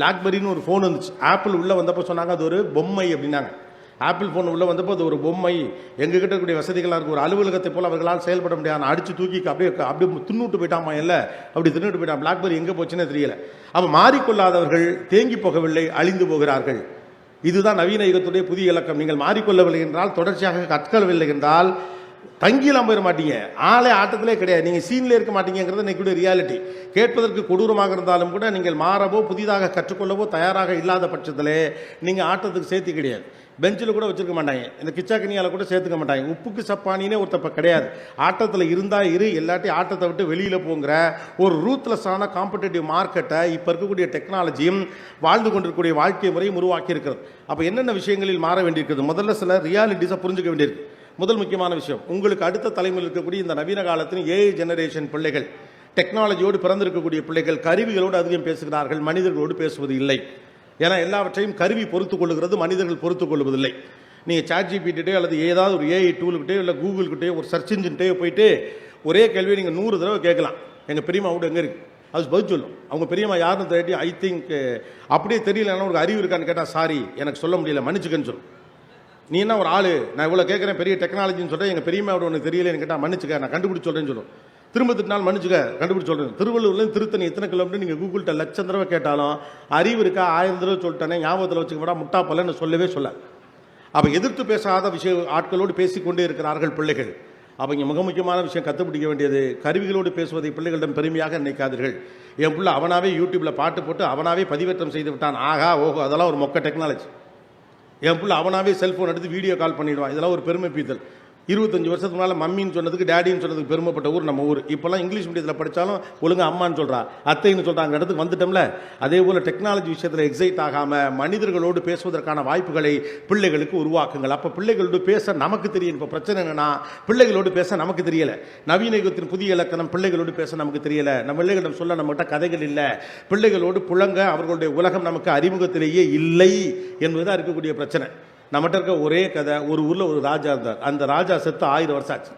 பிளாக்பெரின்னு ஒரு ஃபோன் வந்துச்சு. ஆப்பிள் உள்ளே வந்தப்போ சொன்னாங்க அது ஒரு பொம்மை அப்படின்னாங்க. ஆப்பிள் ஃபோன் உள்ளே வந்தப்போ அது ஒரு பொம்மை, எங்ககிட்ட இருக்கக்கூடிய வசதிகளாக இருக்குது, ஒரு அலுவலகத்தை போல் அவர்களால் செயல்பட முடியாது, அடித்து தூக்கி அப்படியே தின்னுட்டு போயிட்டாமா, இல்லை அப்படி தின்னுட்டு போயிட்டான். பிளாக்பெரி எங்கே போச்சுன்னே தெரியல. அப்போ மாறிக்கொள்ளாதவர்கள் தேங்கி போகவில்லை, அழிந்து போகிறார்கள். இதுதான் நவீன யுகத்துடைய புதிய இலக்கம். நீங்கள் மாறிக்கொள்ளவில்லை என்றால், தொடர்ச்சியாக கற்கவில்லை என்றால் தங்கிலாம் போயிட மாட்டீங்க. ஆளே ஆட்டத்திலே கிடையாது, நீங்கள் சீனில் இருக்க மாட்டீங்கிறது இன்னைக்கு ரியாலிட்டி. கேட்பதற்கு கொடூரமாக இருந்தாலும் கூட நீங்கள் மாறவோ புதிதாக கற்றுக்கொள்ளவோ தயாராக இல்லாத பட்சத்திலே நீங்கள் ஆட்டத்துக்கு சேர்த்து கிடையாது. பெஞ்சில் கூட வச்சுருக்க மாட்டாங்க, இந்த கிச்சாக்கனியால் கூட சேர்த்துக்க மாட்டாங்க. உப்புக்கு சப்பானினே ஒருத்தப்ப கிடையாது. ஆட்டத்தில் இருந்தால் இரு, எல்லாத்தையும் ஆட்டத்தை விட்டு வெளியில் போங்கிற ஒரு ரூத்லெஸ்ஸான காம்படிட்டிவ் மார்க்கெட்டை இப்போ இருக்கக்கூடிய டெக்னாலஜியும் வாழ்ந்து கொண்டிருக்கக்கூடிய வாழ்க்கை முறையும் உருவாக்கி இருக்கிறது. அப்போ என்னென்ன விஷயங்களில் மாற வேண்டியிருக்கிறது? முதல்ல சில ரியாலிட்டிஸை புரிஞ்சுக்க வேண்டியிருக்கு. முதல் முக்கியமான விஷயம், உங்களுக்கு அடுத்த தலைமையில் இருக்கக்கூடிய இந்த நவீன காலத்தில் ஏஐ ஜெனரேஷன் பிள்ளைகள், டெக்னாலஜியோடு பிறந்திருக்கக்கூடிய பிள்ளைகள் கருவிகளோடு அதிகம் பேசுகிறார்கள், மனிதர்களோடு பேசுவது இல்லை. ஏன்னா எல்லாவற்றையும் கருவி பொறுத்து கொள்ளுகிறது, மனிதர்கள் பொறுத்து கொள்வதில்லை. நீங்கள் சாட்ஜிபிட்டே அல்லது ஏதாவது ஒரு ஏஐ டூலுக்கிட்டே இல்லை கூகுள்கிட்டே ஒரு சர்ச் இன்ஜின்கிட்டே போயிட்டு ஒரே கேள்வியை நீங்கள் 100 தடவை கேட்கலாம். எங்கள் பெரியம்மா கூட எங்கே இருக்குது அது பதில் சொல்லும். அவங்க பெரியம்மா யாருன்னு தேடி ஐ திங்க் அப்படியே தெரியலன்னா ஒரு அறிவு இருக்கான்னு கேட்டால் சாரி எனக்கு சொல்ல முடியல மன்னிச்சுக்கன்னு சொல்லும். நீ என்ன ஒரு ஆள், நான் இவ்வளோ கேட்குறேன் பெரிய டெக்னாலஜின்னு சொல்கிறேன், எங்கள் பெரியம்மாவோட ஒன்று தெரியலன்னு கேட்டால் மன்னிச்சுக்க நான் கண்டுபிடிச்சு சொல்கிறேன்னு சொல்லும். திரும்ப திட்டினால் மன்னிச்சுக்க கண்டுபிடிச்சு சொல்கிறேன். திருவள்ளூர்லேருந்து திருத்தணி எத்தனை கிலோமீட்டர் நீங்கள் கூகுள்கிட்ட லட்சம் தடவை கேட்டாலும் அறிவு இருக்கா 1000 தடவை சொல்லிட்டேனே ஞாபகத்தில் வச்சுக்க விட முட்டா பலன்னு சொல்லவே சொல்ல. அப்போ எதிர்த்து பேசாத ஆட்களோடு பேசிக்கொண்டே இருக்கிறார்கள் பிள்ளைகள். அப்போ இங்கே மிக முக்கியமான விஷயம் கற்றுப்பிடிக்க வேண்டியது, கருவிகளோடு பேசுவதை பிள்ளைகளிடம் பெருமையாக நினைக்காதீர்கள். என் பிள்ளை அவனாவே யூடியூப்பில் பாட்டு போட்டு அவனாவே பதிவேற்றம் செய்து விட்டான், ஆகா ஓஹோ அதெல்லாம் ஒரு மொக்க டெக்னாலஜி. என் பிள்ளை அவனாவே செல்ஃபோன் எடுத்து வீடியோ கால் பண்ணிடுவான், இதெல்லாம் ஒரு பெருமை பீத்தல். 25 வருஷத்துக்கு முன்னால் மம்மின்னு சொன்னதுக்கு டேடின்னு சொன்னதுக்கு பெருமைப்பட்ட ஊர் நம்ம ஊர். இப்போல்லாம் இங்கிலீஷ் மீடியத்தில் படித்தாலும் ஒழுங்காக அம்மான்னு சொல்கிறா, அத்தைன்னு சொல்கிறாங்க, இடத்துக்கு வந்துட்டோம்ல. அதே போல் டெக்னாலஜி விஷயத்தில் எக்ஸைட் ஆகாமல் மனிதர்களோடு பேசுவதற்கான வாய்ப்புகளை பிள்ளைகளுக்கு உருவாக்குங்கள். அப்போ பிள்ளைகளோடு பேச நமக்கு தெரியும். இப்போ பிரச்சனை என்னென்னா பிள்ளைகளோடு பேச நமக்கு தெரியலை. நவீன யுகத்தின் புதிய இலக்கணம் பிள்ளைகளோடு பேச நமக்கு தெரியலை. நம்ம பிள்ளைகளிடம் சொல்ல நம்மகிட்ட கதைகள் இல்லை. பிள்ளைகளோடு புழங்க அவர்களுடைய உலகம் நமக்கு அறிமுகத்திலேயே இல்லை என்பதுதான் இருக்கக்கூடிய பிரச்சனை. நம்மகிட்ட இருக்க ஒரே கதை, ஒரு ஊரில் ஒரு ராஜா இருந்தார். அந்த ராஜா செத்து 1000 வருஷம் ஆச்சு.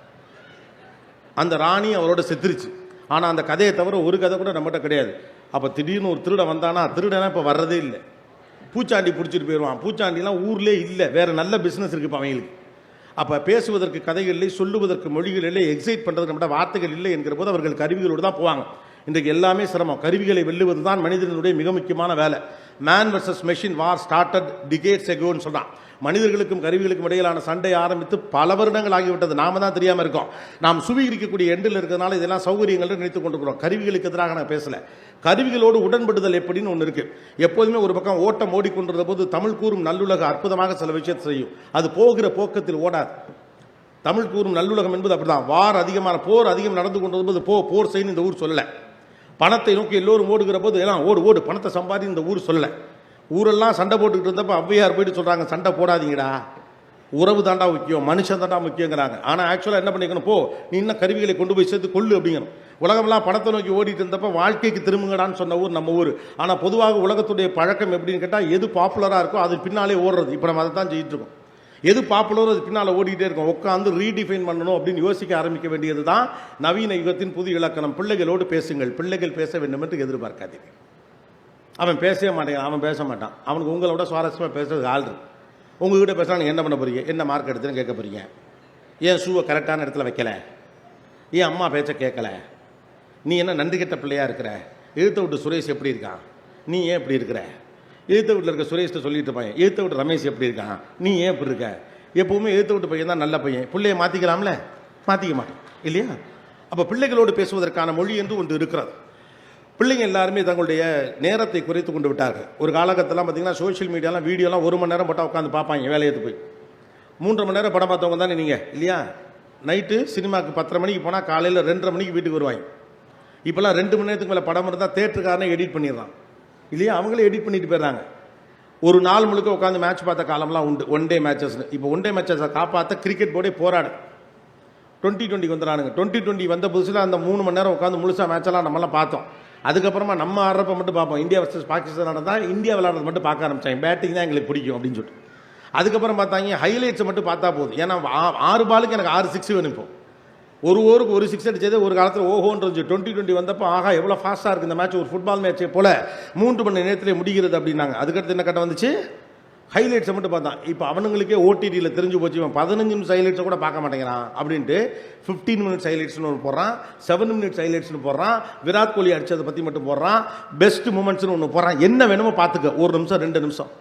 அந்த ராணி அவரோட செத்துருச்சு. ஆனால் அந்த கதையை தவிர ஒரு கதை கூட நம்மகிட்ட கிடையாது. அப்போ திடீர்னு ஒரு திருடன் வந்தானா, திருடனா இப்போ வர்றதே இல்லை. பூச்சாண்டி பிடிச்சிட்டு போயிடுவான். பூச்சாண்டிலாம் ஊர்லேயே இல்லை, வேறு நல்ல பிஸ்னஸ் இருக்குது இப்போ அவங்களுக்கு. அப்போ பேசுவதற்கு கதைகள் இல்லை, சொல்லுவதற்கு மொழிகள் இல்லை, எக்ஸைட் பண்ணுறதுக்கு நம்மகிட்ட வார்த்தைகள் இல்லை என்கிற போது அவர்கள் கருவிகளோடு தான் போவாங்க. இன்றைக்கு எல்லாமே சிரமம். கருவிகளை வெல்லுவது தான் மனிதனுடைய மிக முக்கியமான வேலை. மேன் வர்சஸ் மெஷின் வார் ஸ்டார்டட் டிகேட்ஸ் எகோன்னு சொல்கிறான். மனிதர்களுக்கும் கருவிகளுக்கும் இடையிலான சண்டை ஆரம்பித்து பல வருடங்கள் ஆகிவிட்டது. நாம தான் தெரியாமல் இருக்கோம். நாம் சுவீகரிக்கக்கூடிய எண்டில் இருக்கிறதுனால இதெல்லாம் சௌகரியங்கள் நினைத்து கொண்டிருக்கிறோம். கருவிகளுக்கு எதிராக நான் பேசலை. கருவிகளோடு உடன்படுதல் எப்படின்னு ஒன்று இருக்குது. எப்போதுமே ஒரு பக்கம் ஓட்டம் ஓடிக்கொண்டிருந்த போது தமிழ் கூறும் நல்லுலக அற்புதமாக சில விஷயத்தை செய்யும். அது போகிற போக்கத்தில் ஓடாது. தமிழ் கூறும் நல்லுலகம் என்பது அப்படிதான். போர் அதிகம் நடந்து கொண்டிருந்தபோது போர் செய்யணும் இந்த ஊர் சொல்லலை. பணத்தை நோக்கி எல்லோரும் ஓடுகிற போது எல்லாம் ஓடு பணத்தை சம்பாதி இந்த ஊர் சொல்லலை. ஊரெல்லாம் சண்டை போட்டுக்கிட்டு இருந்தப்போ ஔவையார் போயிட்டு சொல்கிறாங்க சண்டை போடாதீங்கடா, உறவு தாண்டா முக்கியம், மனுஷன் தாண்டா முக்கியங்கிறாங்க. ஆனால் ஆக்சுவலாக என்ன பண்ணிக்கணும், நீ இன்னும் கருவிகளை கொண்டு போய் சேர்த்து கொள்ளு அப்படிங்கணும். உலகமெல்லாம் பணத்தை நோக்கி ஓடிட்டு இருந்தப்போ வாழ்க்கைக்கு திரும்புங்கடான்னு சொன்ன ஊர் நம்ம ஊர். ஆனால் பொதுவாக உலகத்துடைய பழக்கம் எப்படின்னு கேட்டால் எது பாப்புலராக இருக்கோ அது பின்னாலே ஓடுறது. இப்போ நம்ம அதை தான் செய்யிட்டு இருக்கோம். எது பாப்புலரோ அது பின்னால் ஓடிக்கிட்டே இருக்கும். உட்காந்து ரீடிஃபைன் பண்ணணும் அப்படின்னு யோசிக்க ஆரம்பிக்க வேண்டியது தான் நவீன யுகத்தின் புது இலக்கணம். பிள்ளைகளோடு பேசுங்கள். பிள்ளைகள் பேச வேண்டும் என்று எதிர்பார்க்காதீங்க. அவன் பேசவே மாட்டேங்கிறான், அவன் பேச மாட்டான். அவனுக்கு உங்களோட சுவாரஸ்யமாக பேசுறது ஆள் இருக்கு. உங்ககிட்ட பேசுனா நீங்கள் என்ன பண்ண போறீங்க, என்ன மார்க் எடுத்துன்னு கேட்க போறீங்க, ஏன் ஷூவை கரெக்டான இடத்துல வைக்கல, ஏன் அம்மா பேச்ச கேட்கல, நீ என்ன நன்றி கெட்ட பிள்ளையா இருக்கிற, எழுத்த விட்டு சுரேஷ் எப்படி இருக்கான், நீ ஏன் இப்படி இருக்கிற, எழுத்த வீட்டில் இருக்க சுரேஷ்ட்டு சொல்லிட்டு இருப்பாங்க, எழுத்த விட்டு ரமேஷ் எப்படி இருக்கான், நீ ஏன் இப்படி இருக்க. எப்பவுமே எழுத்த விட்டு பையன் தான் நல்ல பையன். பிள்ளையை மாற்றிக்கலாம்ல, மாற்றிக்க மாட்டோம் இல்லையா. அப்போ பிள்ளைகளோடு பேசுவதற்கான மொழி என்று ஒன்று இருக்கிறது. பிள்ளைங்க எல்லாருமே தங்களுடைய நேரத்தை குறைத்து கொண்டு விட்டார்கள். ஒரு காலகட்டத்தில் பார்த்தீங்கன்னா சோஷியல் மீடியாலாம் வீடியோலாம் 1 மணி நேரம் போட்டால் உட்காந்து பார்ப்பாங்க வேலையேற்று போய். 3.5 மணி நேரம் படம் பார்த்தவங்க தானே நீங்கள் இல்லையா. நைட்டு சினிமாவுக்கு 10:30 மணிக்கு போனால் காலையில் 2:30 மணிக்கு வீட்டுக்கு வருவாங்க. இப்போலாம் 2 மணி நேரத்துக்கு மேலே படம் இருந்தால் தேட்டருக்காரனே எடிட் பண்ணிடுறான் இல்லையா. அவங்களே எடிட் பண்ணிட்டு போயிடுறாங்க. ஒரு நாள் முழுக்க உட்காந்து மேட்ச் பார்த்த காலம்லாம் உண்டு. 1 டே மேட்சஸ்னு. இப்போ 1 டே மேட்சஸை காப்பாற்ற கிரிக்கெட் போர்டே போராடு. 2020 வந்துடுறானுங்க. 2020 வந்த புதுசில் அந்த 3 மணி நேரம் உட்காந்து முழுசாக மேட்செல்லாம் நம்மளாம் பார்த்தோம். அதுக்கப்புறமா நம்ம ஆடுறப்ப மட்டும் பார்ப்போம். இந்தியா வர்சஸ் பாகிஸ்தான் நடந்தால் இந்தியா விளையாடுறது மட்டும் பார்க்க ஆரம்பிச்சாங்க. பேட்டிங் தான் எங்களுக்கு பிடிக்கும் அப்படின்னு சொல்லிட்டு. அதுக்கப்புறம் பார்த்தாங்க ஹைலைட்ஸை மட்டும் பார்த்தா போதும். ஏன்னா 6 பாலுக்கு எனக்கு 6 6 வேணும். இப்போ ஒரு ஓவருக்கு ஒரு 6 அடிச்சது ஒரு காலத்தில் ஓஹோன்றது. 2020 வந்தப்போ ஆகா எவ்வளோ ஃபாஸ்ட்டாக இருக்குது இந்த மேட்ச், ஒரு ஃபுட்பால் மேட்சே போல் 3 மணி நேரத்திலே முடிகிறது அப்படின்னாங்க. அதுக்கடுத்து என்ன கட்டம் வந்துச்சு, ஹைலைட்ஸை மட்டும் பார்த்தான். இப்போ அவனுங்களுக்கே ஓடிடியில் தெரிஞ்சு போச்சு, இவன் 15 நிமிஷம் ஹைலைட்ஸை கூட பார்க்க மாட்டேங்கிறான் அப்படின்ட்டு 15 மினிட்ஸ் ஹைலைட்ஸ்னு ஒன்று போடுறான், 7 மினிட்ஸ் ஹைலைட்ஸ்னு போடுறான், விராட் கோலி அடிச்சதை பற்றி மட்டும் போடுறான், பெஸ்ட் மூமெண்ட்ஸ்னு ஒன்று போடுறான். என்ன வேணுமோ பார்த்துக்க, 1 நிமிஷம் 2 நிமிஷம்.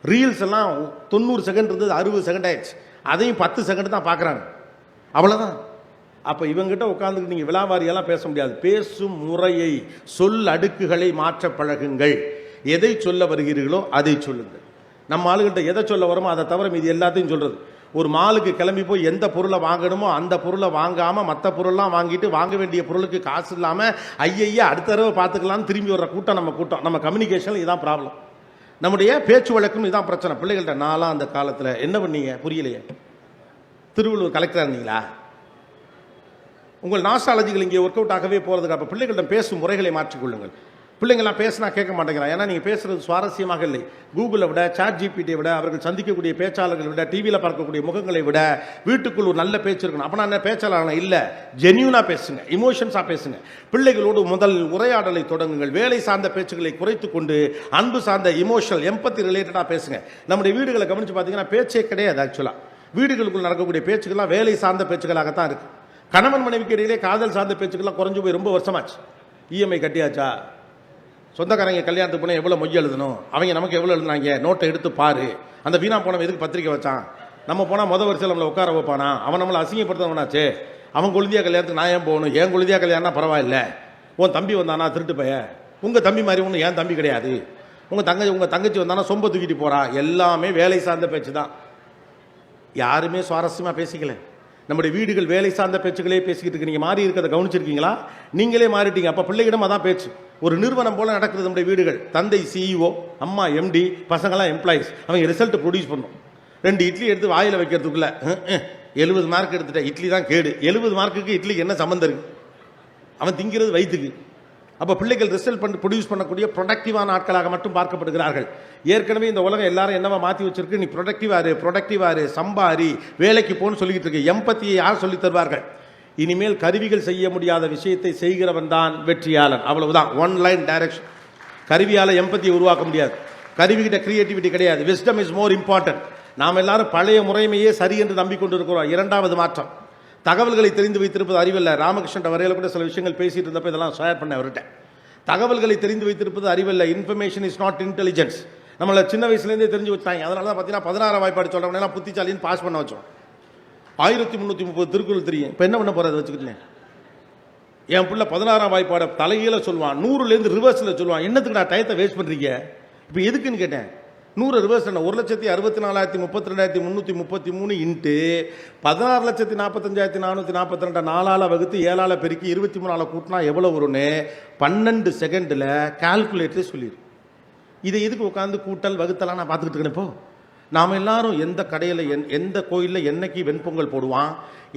ரீல்ஸ் எல்லாம் 90 செகண்ட் இருந்தது, 60 செகண்ட் ஆயிடுச்சு. அதையும் 10 செகண்ட் தான் பார்க்குறாங்க, அவ்வளோதான். அப்போ இவங்ககிட்ட உட்காந்துட்டு நீங்கள் விலாவாரியெல்லாம் பேச முடியாது. பேசும் முறையை, சொல் அடுக்குகளை மாற்ற பழகுங்கள். எதை சொல்ல வருகிறீர்களோ அதை சொல்லுங்கள். நம்ம ஆளுகிட்ட எதை சொல்ல வரோமோ அதை தவிர மீது எல்லாத்தையும் சொல்கிறது. ஒரு மாலுக்கு கிளம்பி போய் எந்த பொருளை வாங்கணுமோ அந்த பொருளை வாங்காமல் மற்ற பொருள்லாம் வாங்கிட்டு வாங்க வேண்டிய பொருளுக்கு காசு இல்லாமல் ஐயையா அடுத்த தடவை பார்த்துக்கலான்னு திரும்பி வர்ற கூட்டம் நம்ம கூட்டம். நம்ம கம்யூனிகேஷனில் இதான் ப்ராப்ளம், நம்முடைய பேச்சு வழக்கும் இதான் பிரச்சனை. பிள்ளைகள்கிட்ட நான்லாம் அந்த காலத்தில் என்ன பண்ணீங்க புரியலையே, திருவள்ளூர் கலெக்டராக இருந்தீங்களா, உங்கள் நாஸ்டாலஜிகள் இங்கே ஒர்க் அவுட் ஆகவே போகிறதுக்கு. அப்போ பிள்ளைகளிடம் பேசும் முறைகளை மாற்றிக்கொள்ளுங்கள். பிள்ளைங்கள்லாம் பேசினா கேட்க மாட்டேங்கிறான், ஏன்னா நீங்கள் பேசுகிறது சுவாரஸ்யமாக இல்லை. கூகுளை விட, சாட் ஜிபிடியை விட, அவர்கள் சந்திக்கக்கூடிய பேச்சாளர்களை விட, டிவியில் பார்க்கக்கூடிய முகங்களை விட வீட்டுக்குள் ஒரு நல்ல பேச்சு இருக்கணும். அப்போ நான் என்ன பேச்சாளர் இல்லை, ஜென்யூனாக பேசுங்க, இமோஷன்ஸாக பேசுங்க. பிள்ளைகளோடு முதல் உரையாடலை தொடங்குங்கள். வேலை சார்ந்த பேச்சுகளை குறைத்து கொண்டு அன்பு சார்ந்த இமோஷனல் எம்பத்தி ரிலேட்டடாக பேசுங்க. நம்முடைய வீடுகளை கவனித்து பார்த்தீங்கன்னா பேச்சே கிடையாது. ஆக்சுவலாக வீடுகளுக்குள் நடக்கக்கூடிய பேச்சுக்கள்லாம் வேலை சார்ந்த பேச்சுக்களாகத்தான் இருக்குது. கணவன் மனைவிக்கு இடையிலே காதல் சார்ந்த பேச்சுக்கெல்லாம் குறைஞ்சு போய் ரொம்ப வருஷமாச்சு. இஎம்ஐ கட்டியாச்சா, சொந்தக்காரங்க கல்யாணத்துக்கு போனால் எவ்வளோ மொய் எழுதணும், அவங்க நமக்கு எவ்வளோ எழுதுனாங்க, நோட்டை எடுத்து பாரு, அந்த வீணா போனவன் எதுக்கு பத்திரிக்கை வச்சான், நம்ம போனால் மொதல் வரிசையில் நம்மளை உட்கார வைப்பானா, அவன் நம்மளை அசிங்கப்படுத்தவனாச்சு, அவன் கொழுந்தியா கல்யாணத்துக்கு நான் ஏன் போகணும், என் கொழுந்தியா கல்யாணம்னா பரவாயில்ல, உன் தம்பி வந்தானா திருட்டு பைய, உங்கள் தம்பி மாதிரி ஒன்று ஏன் தம்பி கிடையாது, உங்கள் தங்கச்சி வந்தானா சொம்ப தூக்கிட்டு போகிறா. எல்லாமே வேலை சார்ந்த பேச்சு தான். யாருமே சுவாரஸ்யமாக பேசிக்கல. நம்முடைய வீடுகள் வேலை சார்ந்த பேச்சுகளே பேசிக்கிட்டு இருக்கு. நீங்கள் மாறி இருக்கிறத கவனிச்சிருக்கீங்களா? நீங்களே மாறிட்டீங்க. அப்போ பிள்ளைகிடம் அதான் பேச்சு. ஒரு நிறுவனம் போல நடக்குது நம்முடைய வீடுகள். தந்தை சிஇஓ, அம்மா எம்டி, பசங்களாம் எம்ப்ளாயிஸ். அவங்க ரிசல்ட் ப்ரொடியூஸ் பண்ணும். 2 இட்லி எடுத்து வாயில் வைக்கிறதுக்குள்ள 70 மார்க் எடுத்துட்டேன், இட்லி தான் கேடு. 70 மார்க்குக்கு இட்லிக்கு என்ன சம்மந்தம் இருக்கு? அவன் திங்கிறது வயிற்றுக்கு. அப்போ பிள்ளைகள் ரிசல்ட் ப்ரொடியூஸ் பண்ணக்கூடிய ப்ரொடக்டிவான ஆட்களாக மட்டும் பார்க்கப்படுகிறார்கள். ஏற்கனவே இந்த உலகம் எல்லாரும் என்னவா மாற்றி வச்சிருக்கு, நீ ப்ரொடக்டிவாரு, சம்பாரி, வேலைக்கு போன்னு சொல்லிக்கிட்டு இருக்கு. எம்பத்தியை யார் சொல்லி தருவார்கள்? இனிமேல் கருவிகள் செய்ய முடியாத விஷயத்தை செய்கிறவன் தான் வெற்றியாளன். அவ்வளவுதான், ஒன் லைன் டைரக்ஷன். கருவியால் எம்பத்தியை உருவாக்க முடியாது. கருவிகிட்ட கிரியேட்டிவிட்டி கிடையாது. Wisdom is more important. நாம் எல்லாரும் பழைய முறைமையே சரி என்று நம்பிக்கொண்டு இருக்கிறோம். 2வது மாற்றம், தகவல்களை தெரிந்து வைத்திருப்பது அறிவல்ல. ராமகிருஷ்ணன் வரையில கூட சில விஷயங்கள் பேசிட்டு இருந்தப்ப இதெல்லாம் ஷேர் பண்ண அவர்கிட்ட. தகவல்களை தெரிந்து வைத்திருப்பது அறிவல்ல. Information is not intelligence. நம்மளை சின்ன வயசுலேருந்தே தெரிஞ்சு வச்சாங்க. அதனால தான் பார்த்தீங்கன்னா 16 வாய்ப்பாடு சொல்கிறவனெல்லாம் புத்திச்சாலின்னு பாஸ் பண்ண வச்சோம். 1330 திருக்குறள் தெரியும். இப்போ என்ன பண்ண போகிறத வச்சுக்கிட்டேன். என் பிள்ளை 16 வாய்ப்பாடை தலைகீழ சொல்லுவான், 100லேருந்து ரிவர்ஸில் சொல்லுவான். என்னத்துக்கு நான் டயத்தை வேஸ்ட் பண்ணுறீங்க? இப்போ எதுக்குன்னு கேட்டேன். 100 ரிவர்ஸ் என்ன, 1,64,32,333 இன்ட்டு 16,45,442 4ஆல் வகுத்து 7ஆல் பெருக்கி 23ஆல் கூட்டினா எவ்வளோ வரும்னு 12 செகண்டில் கால்குலேட்டரே சொல்லிடும். இதை எதுக்கு உட்காந்து கூட்டல் வகுத்தலாம் நான் பார்த்துக்கிட்டு இருக்கேன். இப்போ நாம் எல்லாரும் எந்த கடையில் எந்த கோயிலில் என்னைக்கு வெண்பொங்கல் போடுவான்,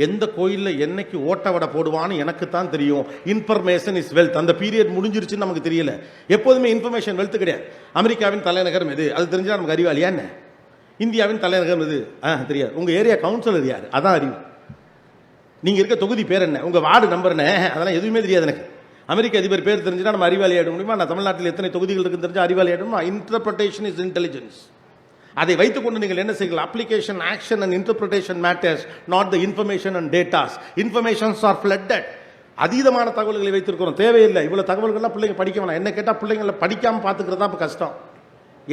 எந்த கோயிலில் என்னைக்கு ஓட்ட வடை போடுவான்னு எனக்கு தான் தெரியும். Information is wealth. அந்த பீரியட் முடிஞ்சிருச்சுன்னு நமக்கு தெரியல. எப்போதுமே இன்ஃபர்மேஷன் வெல்த் கிடையாது. அமெரிக்காவின் தலைநகரம் எது, அது தெரிஞ்சால் நமக்கு அறிவாளியா என்ன? இந்தியாவின் தலைநகரம் எது தெரியாது. உங்கள் ஏரியா கவுன்சிலர் யார், அதான் அறிவு. நீங்கள் இருக்க தொகுதி பேர் என்ன, உங்கள் வார்டு நம்பர் என்ன, அதெல்லாம் எதுவுமே தெரியாது எனக்கு. அமெரிக்க அதிபர் பேர் தெரிஞ்சுன்னா நம்ம அறிவாளி ஆகிட முடியுமா? நான் தமிழ்நாட்டில் எத்தனை தொகுதிகள் இருக்குன்னு தெரிஞ்சு அறிவாளி ஆகிடுமா? Interpretation is intelligence. அதை வைத்துக்கொண்டு நீங்கள் என்ன செய்யலாம்? Application, action and interpretation matters, not the information and datas. Informations R flooded. அதீதமான தகவல்களை வைத்திருக்கிறோம், தேவையில்லை. இவ்வளோ தகவல்கள்லாம் பிள்ளைங்க படிக்க வேணாம். என்ன கேட்டால் பிள்ளைங்களை படிக்காமல் பார்த்துக்கிறது தான் இப்போ கஷ்டம்.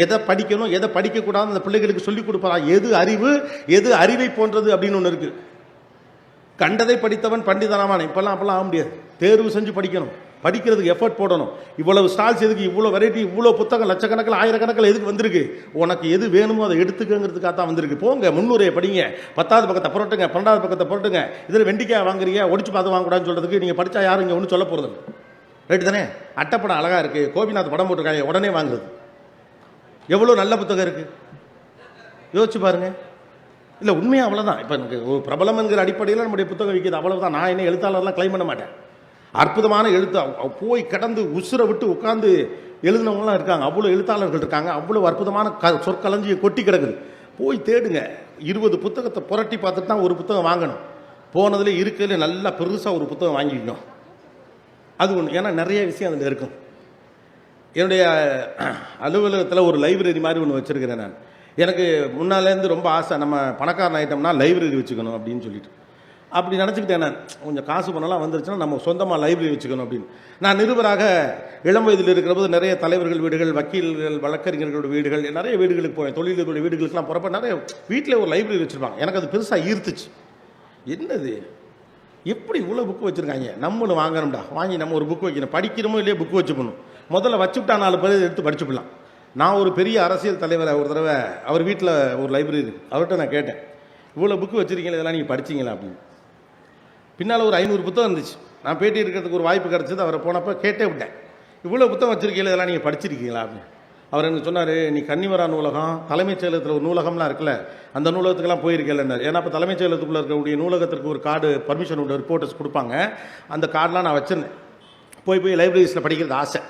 எதை படிக்கணும் எதை படிக்கக்கூடாது அந்த பிள்ளைகளுக்கு சொல்லிக் கொடுப்பதா. எது அறிவு, எது அறிவை போன்றது அப்படின்னு ஒன்று இருக்குது. கண்டதை படித்தவன் பண்டிதனாவான். இப்போல்லாம் அப்போல்லாம் ஆக முடியாது. தேர்வு செஞ்சு படிக்கணும், படிக்கிறதுக்கு எஃபர்ட் போடணும். இவ்வளவு ஸ்டால்ஸ் எதுக்கு, இவ்வளோ வெரைட்டி, இவ்வளோ புத்தகம் லட்சக்கணக்கில் ஆயிரக்கணக்கில் எதுக்கு வந்திருக்கு? உனக்கு எது வேணுமோ அதை எடுத்துக்கங்கிறதுக்காக தான் வந்திருக்கு. போங்க, 300 படிங்க, 10வது பக்கத்தை புரட்டுங்க, 12வது பக்கத்தை புரட்டுங்க. இதில் வெண்டிக்காய் வாங்குறீங்க, ஒடிச்சு பார்த்து வாங்கக்கூடாதுன்னு சொல்கிறதுக்கு நீங்கள் படித்தா யாரும் இங்கே ஒன்றும் சொல்ல போகிறது இல்லை. ரைட்டு தானே? அட்டைப்படம் அழகாக இருக்குது, கோபிநாத் படம் போட்டிருக்காங்க, உடனே வாங்குறது. எவ்வளோ நல்ல புத்தகம் இருக்குது யோசிச்சு பாருங்கள். இல்லை உண்மையாக அவ்வளோதான். இப்போ எனக்கு ஒரு பிரபலம் என்கிற அடிப்படையில் நம்முடைய புத்தகம் விற்கிது, அவ்வளோதான். நான் என்ன எழுத்தாளர்லாம் கிளைம் பண்ண மாட்டேன். அற்புதமான எழுத்து, போய் கடந்து உசுரை விட்டு உட்காந்து எழுதினவங்களாம் இருக்காங்க. அவ்வளோ எழுத்தாளர்கள் இருக்காங்க. அவ்வளோ அற்புதமான சொற்களஞ்சியை கொட்டி கிடக்குது. போய் தேடுங்க. 20 புத்தகத்தை புரட்டி பார்த்துட்டு தான் ஒரு புத்தகம் வாங்கணும். போனதுல இருக்கிறதுல நல்லா பெருசாக ஒரு புத்தகம் வாங்கிக்கணும். அது ஒன்று. ஏன்னா நிறைய விஷயம் அதில் இருக்கும். என்னுடைய அலுவலகத்தில் ஒரு லைப்ரரி மாதிரி ஒன்று வச்சுருக்கிறேன் நான். எனக்கு முன்னாலேருந்து ரொம்ப ஆசை, நம்ம பணக்காரன் ஐட்டம்னா லைப்ரரி வச்சுக்கணும் அப்படின்னு சொல்லிட்டு. அப்படி நினச்சிக்கிட்டேன் நான். கொஞ்சம் காசு பணம்லாம் வந்துருச்சுன்னா நம்ம சொந்தமாக லைப்ரரி வச்சுக்கணும் அப்படின்னு. நான் நிருபராக இளம் வயதில் இருக்கிற போது நிறைய தலைவர்கள் வீடுகள், வக்கீல்கள், வழக்கறிஞர்களோட வீடுகள், நிறைய வீடுகளுக்கு போவேன். தொழில்களுடைய வீடுகளுக்கெல்லாம் போகிறப்ப நிறைய வீட்டில் ஒரு லைப்ரரி வச்சுருப்பாங்க. எனக்கு அது பெருசாக ஈர்த்துச்சு. என்னது, எப்படி இவ்வளோ புக்கு வச்சுருக்காங்க, நம்மளும் வாங்கணும்டா, வாங்கி நம்ம ஒரு புக்கு வைக்கணும், படிக்கிறோமோ இல்லையோ புக்கு வச்சுக்கணும், முதல்ல வச்சுவிட்டா 4 பேர் எடுத்து படிச்சுக்கலாம். நான் ஒரு பெரிய அரசியல் தலைவரை ஒரு தடவை அவர் வீட்டில் ஒரு லைப்ரரி இருக்குது, அவர்கிட்ட நான் கேட்டேன், இவ்வளோ புக்கு வச்சுருக்கீங்களா, இதெல்லாம் நீங்கள் படிச்சிங்களா அப்படின்னு. பின்னால் ஒரு 500 புத்தகம் இருந்துச்சு. நான் பேட்டி எடுக்கிறதுக்கு ஒரு வாய்ப்பு கிடச்சிது. அவரை போனப்போ கேட்டே விட்டேன், இவ்வளோ புத்தகம் வச்சுருக்கீங்களா, இதெல்லாம் நீங்கள் படிச்சிருக்கீங்களா அப்படின்னு. அவர் எனக்கு சொன்னார், நீ கன்னிவரா நூலகம், தலைமைச் செயலகத்தில் ஒரு நூலகம்லாம் இருக்குல்ல, அந்த நூலகத்துக்கெல்லாம் போயிருக்கேன். ஏன்னா இப்போ தலைமைச் செயலகத்துக்குள்ளே இருக்கக்கூடிய நூலகத்திற்கு ஒரு கார்டு, பர்மிஷன் உள்ள ரிப்போர்ட்டர்ஸ் கொடுப்பாங்க. அந்த கார்டெலாம் நான் வச்சுருந்தேன். போய் லைப்ரரிஸில் படிக்கிறது ஆசை.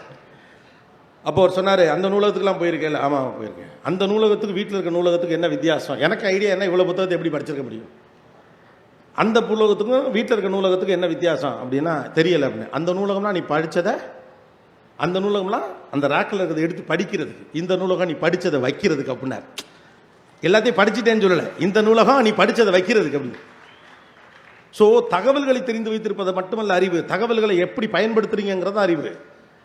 அப்போ அவர் சொன்னார், அந்த நூலகத்துக்குலாம் போயிருக்கேன். ஆமாம் போயிருக்கேன். அந்த நூலகத்துக்கு வீட்டில் இருக்க நூலகத்துக்கு என்ன வித்தியாசம்? எனக்கு ஐடியா என்ன, இவ்வளோ புத்தகத்தை எப்படி படிச்சிருக்க முடியும்? அந்த நூலகத்துக்கும் வீட்டில் இருக்க நூலகத்துக்கு என்ன வித்தியாசம் அப்படின்னா தெரியலை அப்படின்னு. அந்த நூலகம்னா நீ படித்ததை, அந்த நூலகம்லாம் அந்த ராக்கில் இருக்கிறத எடுத்து படிக்கிறதுக்கு, இந்த நூலகம் நீ படித்ததை வைக்கிறதுக்கு அப்படின்னார். எல்லாத்தையும் படிச்சுட்டேன்னு சொல்லலை, இந்த நூலகம் நீ படித்ததை வைக்கிறதுக்கு அப்படின்னு. ஸோ தகவல்களை தெரிந்து வைத்திருப்பதை மட்டுமல்ல அறிவு, தகவல்களை எப்படி பயன்படுத்துறீங்கிறத அறிவு.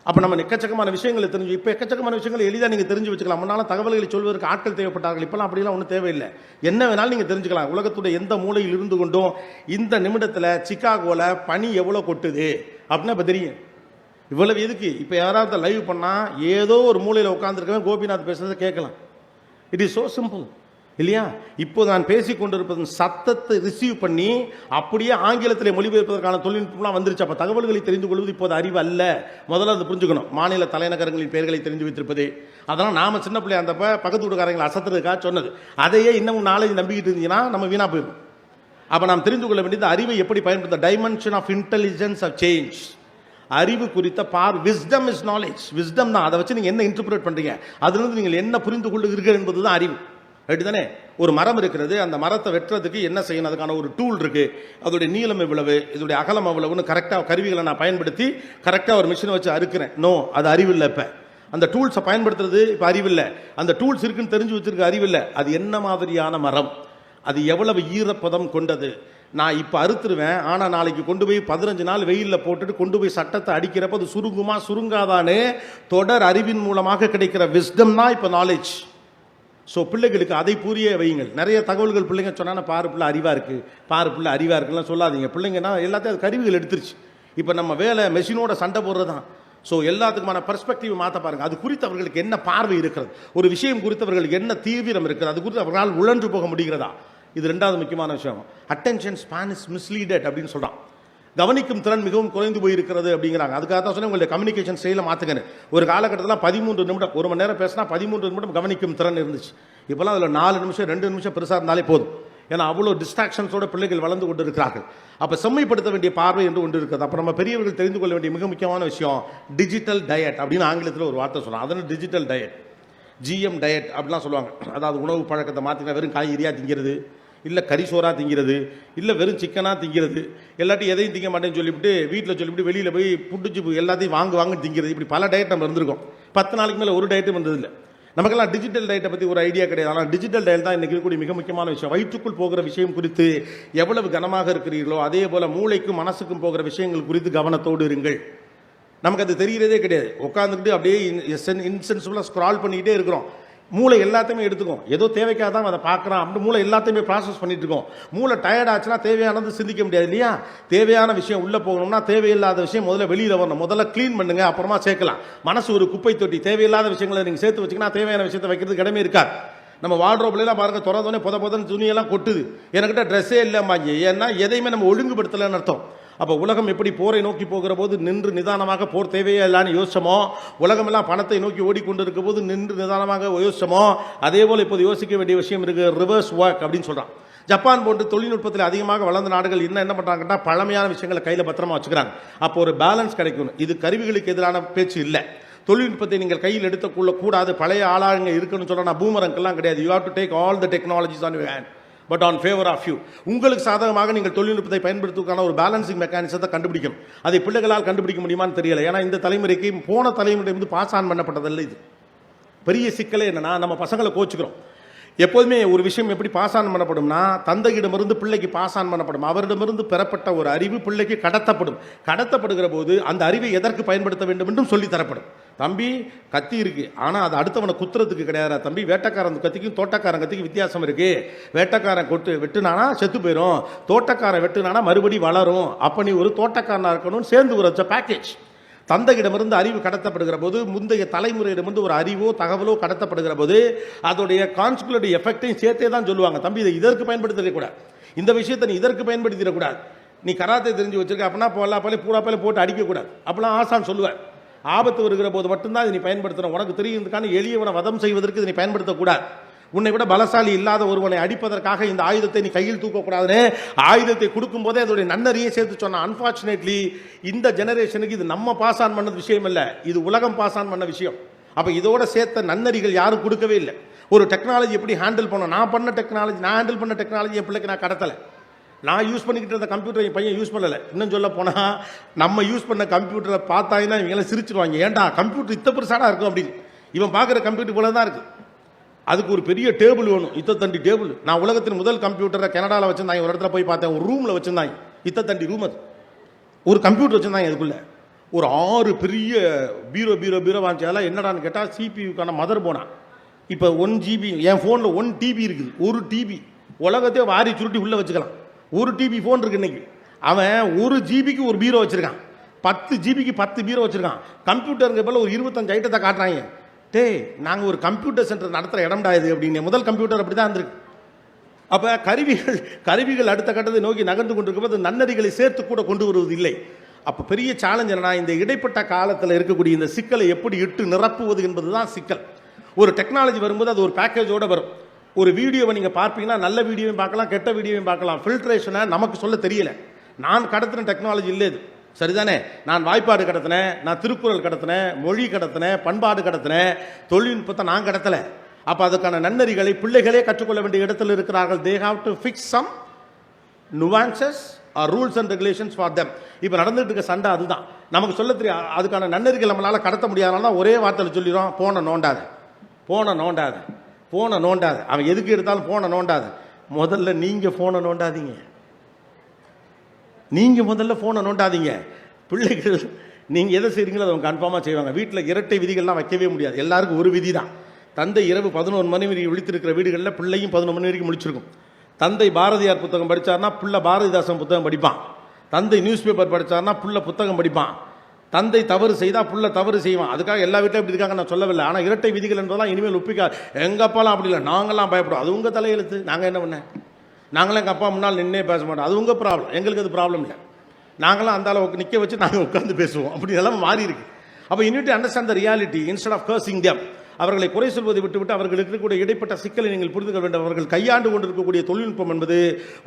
அப்போ நம்ம எக்கச்சக்கமான விஷயங்களை தெரிஞ்சு, இப்போ எக்கச்சக்கமான விஷயங்களை எளிதாக நீங்கள் தெரிஞ்சு வச்சுக்கலாம். முன்னால் தகவல்களை சொல்வதற்கு ஆட்கள் தேவைப்பட்டார்கள், இப்போலாம் அப்படிலாம் ஒன்றும் தேவையில்லை. என்ன வேணாலும் நீங்கள் தெரிஞ்சுக்கலாம். உலகத்துடைய எந்த மூலையில் இருந்து கொண்டும் இந்த நிமிடத்தில் சிக்காகோவில் பனி எவ்வளோ கொட்டுது அப்படின்னா இப்போ தெரியும். இவ்வளவு எதுக்கு? இப்போ யாராவது லைவ் பண்ணால் ஏதோ ஒரு மூலையில் உட்காந்துருக்கவன் கோபிநாத் பேசுறதை கேட்கலாம். இட் இஸ் ஸோ சிம்பிள் இல்லையா? இப்போ நான் பேசிக் கொண்டிருப்பதன் சத்தத்தை ரிசீவ் பண்ணி அப்படியே ஆங்கிலத்தில் மொழிபெயர்ப்பதற்கான தொழில்நுட்பம்லாம் வந்துருச்சு. அப்போ தகவல்களை தெரிந்து கொள்வது இப்போது அறிவு அல்ல. முதல்ல அதை புரிஞ்சுக்கணும். மாநில தலைநகரங்களின் பெயர்களை தெரிந்து வைத்திருப்பது, அதெல்லாம் நாம் சின்ன பிள்ளையா இருந்தப்ப பக்கத்து வீட்டுக்காரங்களை அசத்துறதுக்காக சொன்னது. அதையே இன்னும் நாளைக்கு நம்பிக்கிட்டு இருந்தீங்கன்னா நம்ம வீணாக போயிடும். அப்போ நாம் தெரிந்து கொள்ள வேண்டியது அறிவை எப்படி பயன்படுத்த. Dimension of intelligence of change. அறிவு குறித்த விஸ்டம் இஸ் நாலேஜ். விஸ்டம் தான். அதை வச்சு நீங்கள் என்ன இன்டர்பிரேட் பண்ணுறீங்க, அதுலேருந்து நீங்கள் என்ன புரிந்து கொள்ளுகிறீர்கள் என்பது தான் அறிவு. ரைட்டு தானே? ஒரு மரம் இருக்கிறது, அந்த மரத்தை வெட்டுறதுக்கு என்ன செய்யணும், அதுக்கான ஒரு டூல் இருக்குது. அதோடைய நீளம் எவ்வளவு, இதோடைய அகலம் எவ்வளவுன்னு கரெக்டாக கருவிகளை நான் பயன்படுத்தி கரெக்டாக ஒரு மிஷினை வச்சு அறுக்கிறேன். நோ, அது அறிவில்லை. இப்போ அந்த டூல்ஸை பயன்படுத்துறது இப்போ அறிவில்லை. அந்த டூல்ஸ் இருக்குன்னு தெரிஞ்சு வச்சிருக்க அறிவில்லை. அது என்ன மாதிரியான மரம், அது எவ்வளவு ஈரப்பதம் கொண்டது. நான் இப்போ அறுத்துருவேன், ஆனால் நாளைக்கு கொண்டு போய் 15 நாள் வெயிலில் போட்டுட்டு கொண்டு போய் சட்டத்தை அடிக்கிறப்ப அது சுருங்குமா சுருங்காதானே தொடர் அறிவின் மூலமாக கிடைக்கிற விஸ்டம் தான் இப்போ நாலேஜ். ஸோ பிள்ளைகளுக்கு அதை புரிய வையுங்கள். நிறைய தகவல்கள் பிள்ளைங்க சொன்னால் பாரு பிள்ளை அறிவாக இருக்குது, பாரு பிள்ளை அறிவாக இருக்குலாம் சொல்லாதீங்க. பிள்ளைங்கன்னா எல்லாத்தையும் அது கருவிகள் எடுத்துருச்சு. இப்போ நம்ம வேலை மெஷினோட சண்டை போடுறது தான். ஸோ எல்லாத்துக்குமான பெர்ஸ்பெக்டிவ் மாற்ற பாருங்கள். அது குறித்து அவர்களுக்கு என்ன பார்வை இருக்கிறது, ஒரு விஷயம் குறித்து அவர்களுக்கு என்ன தீவிரம் இருக்கிறது, அது குறித்து அவர்களால் உழன்று போக முடிகிறதா. இது 2வது முக்கியமான விஷயம். அட்டென்ஷன் ஸ்பான் இஸ் மிஸ்லீடட் அப்படின்னு சொல்கிறான். கவனிக்கும் திறன் மிகவும் குறைந்து போயிருக்கிறது அப்படிங்கிறாங்க. அதுக்காக தான் சொன்னேன், உங்களுடைய கம்யூனிகேஷன் ஸ்டைல மாற்றுங்க. ஒரு காலகட்டத்தில் 13 நிமிடம், 1 மணி நேரம் பேசினா 13 நிமிடம் கவனிக்கும் திறன் இருந்துச்சு. இப்போலாம் அதில் 4 நிமிஷம் 2 நிமிஷம் பெருசாக இருந்தாலே போதும். ஏன்னா அவ்வளோ டிஸ்ட்ராக்ஷன்ஸோட பிள்ளைகள் வளர்ந்து கொண்டு இருக்கிறார்கள். அப்போ செம்மைப்படுத்த வேண்டிய பார்வை என்று ஒன்று இருக்குது. அப்போ நம்ம பெரியவர்கள் தெரிந்து கொள்ள வேண்டிய மிக முக்கியமான விஷயம் டிஜிட்டல் டயட் அப்படின்னு ஆங்கிலத்தில் ஒரு வார்த்தை சொல்லுவாங்க. அதனால் டிஜிட்டல் டயட், ஜிஎம் டயட் அப்படிலாம் சொல்லுவாங்க. அதாவது உணவு பழக்கத்தை மாற்றினா வெறும் காய்கறியாக திங்கிறது, இல்லை கறிசோறாக திங்கிறது, இல்லை வெறும் சிக்கனாக திங்கிறது, எல்லாத்தையும் எதையும் திங்க மாட்டேன்னு சொல்லிவிட்டு வீட்டில் சொல்லிவிட்டு வெளியில் போய் புட்டுச்சு எல்லாத்தையும் வாங்க திங்கிறது. இப்படி பல டயட் நம்ம இருந்திருக்கோம். 10 நாளைக்கு மேலே ஒரு டயட்டும் வந்ததில்லை. நமக்கெல்லாம் டிஜிட்டல் டயட்டை பற்றி ஒரு ஐடியா கிடையாது. ஆனால் டிஜிட்டல் டயட் தான் இன்றைக்கி இருக்கக்கூடிய மிக முக்கியமான விஷயம். வயிற்றுக்குள் போகிற விஷயம் குறித்து எவ்வளவு கனமாக இருக்கிறீர்களோ அதே போல் மூளைக்கும் மனசுக்கும் போகிற விஷயங்கள் குறித்து கவனத்தோடு இருங்கள். நமக்கு அது தெரிகிறதே கிடையாது. உட்காந்துக்கிட்டு அப்படியே இன்சென்சிபிளாக ஸ்க்ரால் பண்ணிக்கிட்டே இருக்கிறோம். மூளை எல்லாத்தையுமே எடுத்துக்கும். ஏதோ தேவைக்காக தான் அதை பார்க்குறான் அப்படின்னு மூளை எல்லாத்தையுமே ப்ராசஸ் பண்ணிட்டு இருக்கோம். மூளை டயர்ட் ஆச்சுன்னா தேவையானது சிந்திக்க முடியாது இல்லையா? தேவையான விஷயம் உள்ளே போகணும்னா தேவையில்லாத விஷயம் முதல்ல வெளியில் வரணும். முதல்ல க்ளீன் பண்ணுங்க, அப்புறமா சேர்க்கலாம். மனசு ஒரு குப்பை தொட்டி. தேவையில்லாத விஷயங்களை நீங்கள் சேர்த்து வச்சிங்கன்னா தேவையான விஷயத்தை வைக்கிறதுக்கு இடமே இருக்காது. நம்ம வார்ட்ரோப்லாம் பாருங்க, திறந்தோடனே புதன்னு துணியெல்லாம் கொட்டுது. என்கிட்ட ட்ரெஸ்ஸே இல்லைம்பாங்க. ஏன்னா எதையுமே நம்ம ஒழுங்குபடுத்தலைன்னு அர்த்தம். அப்போ உலகம் எப்படி போரை நோக்கி போகிற போது நின்று நிதானமாக போர் தேவையே இல்லான்னு யோசிச்சோமோ, உலகமெல்லாம் பணத்தை நோக்கி ஓடிக்கொண்டு இருக்க போது நின்று நிதானமாக யோசிச்சோமோ, அதே போல் இப்போது யோசிக்க வேண்டிய விஷயம் இருக்குது, ரிவர்ஸ் ஒர்க் அப்படின்னு சொல்கிறான். ஜப்பான் போன்று தொழில்நுட்பத்தில் அதிகமாக வளர்ந்த நாடுகள் என்ன பண்ணுறாங்கன்னா பழமையான விஷயங்களை கையில் பத்திரமா வச்சுக்கிறாங்க. அப்போ ஒரு பேலன்ஸ் கிடைக்கும். இது கருவிகளுக்கு எதிரான பேச்சு இல்லை. தொழில்நுட்பத்தை நீங்கள் கையில் எடுத்துக்கொள்ள கூடாது, பழைய ஆளாங்க இருக்குன்னு சொல்ல நான் பூமரங்கெல்லாம் கிடையாது. You have to take all the technologies on your hand. But on favour of you. உங்களுக்கு சாதகமாக நீங்கள் தொழில்நுட்பத்தை பயன்படுத்துவதற்கான ஒரு பேலன்சிங் மெக்கானிசத்தை கண்டுபிடிக்கணும். அதை பிள்ளைகளால் கண்டுபிடிக்க முடியுமான்னு தெரியல. ஏன்னா இந்த தலைமுறைக்கு போன தலைமுறை பாஸ் ஆன் பண்ணப்பட்டதில்லை. இது பெரிய சிக்கலே என்னன்னா, நம்ம பசங்களை கோச்சுக்கிறோம். எப்போதுமே ஒரு விஷயம் எப்படி பாஸ் ஆன் பண்ணப்படும்னா, தந்தையிடமிருந்து பிள்ளைக்கு பாஸ் ஆன் பண்ணப்படும். அவரிடமிருந்து பெறப்பட்ட ஒரு அறிவு பிள்ளைக்கு கடத்தப்படும். கடத்தப்படுகிற போது அந்த அறிவை எதற்கு பயன்படுத்த வேண்டும் என்றும் சொல்லி தரப்படும். தம்பி, கத்தி இருக்கு, ஆனால் அது அடுத்தவனை குத்துறதுக்கு கிடையாது தம்பி. வேட்டைக்காரன் கத்திக்கும் தோட்டக்காரன் கத்திக்கும் வித்தியாசம் இருக்கு. வேட்டைக்காரன் வெட்டுனானா செத்து போயிடும், தோட்டக்காரன் வெட்டுனானா மறுபடி வளரும். அப்ப நீ ஒரு தோட்டக்காரனா இருக்கணும்னு சேர்ந்து ஒரு பேக்கேஜ். தந்தையிடமிருந்து அறிவு கடத்தப்படுகிற போது, முந்தைய தலைமுறையிடமிருந்து ஒரு அறிவோ தகவலோ கடத்தப்படுகிற போது அதோடைய கான்சிக்யூட்டிவ் எஃபெக்டையும் சேர்த்தே தான் சொல்லுவாங்க. தம்பி, இதை இதற்கு பயன்படுத்திடக்கூடாது, இந்த விஷயத்தை நீ இதற்கு பயன்படுத்திடக்கூடாது. நீ கராத்தே தெரிஞ்சு வச்சிருக்க அப்படின்னா பூராப்பையில போட்டு அடிக்கக்கூடாது அப்படிலாம் ஆசான் சொல்லுவார். ஆபத்து வருகிற போது மட்டும்தான் இதை நீ பயன்படுத்தணும். உனக்கு தெரியுதுக்கான எளியவனை வதம் செய்வதற்கு இதை நீ பயன்படுத்தக்கூடாது. உன்னை விட பலசாலி இல்லாத ஒருவனை அடிப்பதற்காக இந்த ஆயுதத்தை நீ கையில் தூக்கக்கூடாதுன்னு ஆயுதத்தை கொடுக்கும் போதே அதோடைய நன்னறியை சேர்த்து சொன்ன. அன்பார்ச்சுனேட்லி இந்த ஜெனரேஷனுக்கு இது நம்ம பாஸ் ஆன் பண்ண விஷயம் இல்லை, இது உலகம் பாஸ் ஆன் பண்ண விஷயம். அப்போ இதோட சேர்த்த நன்னறிகள் யாரும் கொடுக்கவே இல்லை. ஒரு டெக்னாலஜி எப்படி ஹேண்டில் பண்ணணும், நான் ஹேண்டில் பண்ண டெக்னாலஜி என் பிள்ளைக்கு நான் கடத்தலை. நான் யூஸ் பண்ணிக்கிட்டு இருந்த கம்ப்யூட்டர் என் பையன் யூஸ் பண்ணலை. இன்னும் சொல்ல போனால் நம்ம யூஸ் பண்ண கம்ப்யூட்டரை பார்த்தாங்கன்னா இவங்கெல்லாம் சிரிச்சிருவாங்க. ஏன்டா கம்ப்யூட்டர் இத்த பெருசாடாக இருக்கும் அப்படின்னு. இவன் பார்க்குற கம்ப்யூட்டர் போல தான் இருக்குது. அதுக்கு ஒரு பெரிய டேபிள் வேணும், இத்தத்தண்டி டேபிள். நான் உலகத்தின் முதல் கம்ப்யூட்டரை கனடாவில் வச்சிருந்தாங்க. ஒரு இடத்துல போய் பார்த்தேன், ஒரு ரூமில் வச்சிருந்தாங்க, இத்தத்தண்டி ரூம். அது ஒரு கம்ப்யூட்டர் வச்சிருந்தாங்க. அதுக்குள்ள ஒரு 6 பெரிய பீரோ வாங்கிச்சு. அதெல்லாம் என்னடான்னு கேட்டால் சிபியூக்கான மதர் போனா. இப்போ 1 GB என் ஃபோனில் 1 TB இருக்குது. 1 TB உலகத்தையே வாரி சுருட்டி உள்ளே வச்சுக்கலாம். 1 TB ஃபோன் இருக்கு இன்னைக்கு. அவன் 1 GBக்கு ஒரு பீரோ வச்சிருக்கான், 10 GBக்கு 10 பீரோ வச்சிருக்கான். கம்ப்யூட்டருங்க போல ஒரு 25 ஐட்டத்தை காட்டுறாங்க. நாங்கள் ஒரு கம்ப்யூட்டர் சென்டர் நடத்துகிற இடம்டா இது அப்படின்னு. முதல் கம்ப்யூட்டர் அப்படி தான் இருந்திருக்கு. அப்போ கருவிகள் அடுத்த கட்டத்தை நோக்கி நகர்ந்து கொண்டிருக்கும்போது நன்னறிகளை சேர்த்து கூட கொண்டு வருவது இல்லை. அப்போ பெரிய சேலஞ்ச் என்னன்னா, இந்த இடைப்பட்ட காலத்தில் இருக்கக்கூடிய இந்த சிக்கலை எப்படி இட்டு நிரப்புவது என்பது தான் சிக்கல். ஒரு டெக்னாலஜி வரும்போது அது ஒரு பேக்கேஜோடு வரும். ஒரு வீடியோவை நீங்கள் பார்ப்பீங்கன்னா நல்ல வீடியோவையும் பார்க்கலாம், கெட்ட வீடியோவையும் பார்க்கலாம். ஃபில்ட்ரேஷனை நமக்கு சொல்ல தெரியல. நான் கடத்தின டெக்னாலஜி இல்லை இது, சரிதானே? நான் வாய்ப்பாடு கடத்தினேன், நான் திருக்குறள் கடத்தினேன், மொழி கடத்தினேன், பண்பாடு கடத்தினேன். தொழில்நுட்பத்தை நான் கடத்தலை. அப்போ அதுக்கான நன்னறிகளை பிள்ளைகளே கற்றுக்கொள்ள வேண்டிய இடத்துல இருக்கிறார்கள். They have to fix some nuances or rules and regulations for them. இப்போ நடந்துட்டு இருக்க சண்டை அதுதான். நமக்கு சொல்ல தெரியும். அதுக்கான நன்னறிகள் நம்மளால் கடத்த முடியாதனால ஒரே வார்த்தையில் சொல்லிடுறோம், போனை நோண்டாது. அவன் எதுக்கு எடுத்தாலும் போனை நோண்டாது. முதல்ல நீங்கள் ஃபோனை நோண்டாதீங்க. நீங்கள் முதல்ல ஃபோனை நோண்டாதீங்க. பிள்ளைகள் நீங்கள் எதை செய்கிறீங்களோ அதை அவங்க கன்ஃபார்மாக செய்வாங்க. வீட்டில் இரட்டை விதிகள்லாம் வைக்கவே முடியாது. எல்லாருக்கும் ஒரு விதி தான். தந்தை இரவு 11 மணி வரைக்கும் விழித்திருக்கிற வீடுகளில் பிள்ளையும் 11 மணி வரைக்கும் முடிச்சிருக்கும். தந்தை பாரதியார் புத்தகம் படித்தார்னா பிள்ளை பாரதிதாசன் புத்தகம் படிப்பான். தந்தை நியூஸ் பேப்பர் படித்தார்னா பிள்ளை புத்தகம் படிப்பான். தந்தை தவறு செய்தால் புள்ள தவறு செய்வான். அதுக்காக எல்லா வீட்டிலும் இப்படி இருக்காங்க நான் சொல்லவில்லை. ஆனால் இரட்டை விதிகள் என்பதெல்லாம் இனிமேல் ஒப்பிக்காது. எங்கள் அப்பாலாம் அப்படி இல்லை, நாங்கள்லாம் பயப்படும். அது உங்கள் தலையெழுத்து. நாங்கள் என்ன பண்ணேன்? நாங்களாம் எங்கள் அப்பா முன்னால் நின்னே பேச மாட்டோம். அது உங்கள் ப்ராப்ளம், எங்களுக்கு அது ப்ராப்ளம் இல்லை. நாங்களாம் அந்த அளவுக்கு நிற்க வச்சு நாங்கள் உட்காந்து பேசுவோம். அப்படி எல்லாம் மாறி இருக்கு. அப்போ you need to understand the reality instead of cursing them. அவர்களை குறை சொல்வதை விட்டுவிட்டு அவர்களுக்கு இருக்கக்கூடிய இடைப்பட்ட சிக்கலை நீங்கள் புரிந்து கொள்ள வேண்டும். அவர்கள் கையாண்டு கொண்டிருக்கக்கூடிய தொழில்நுட்பம் என்பது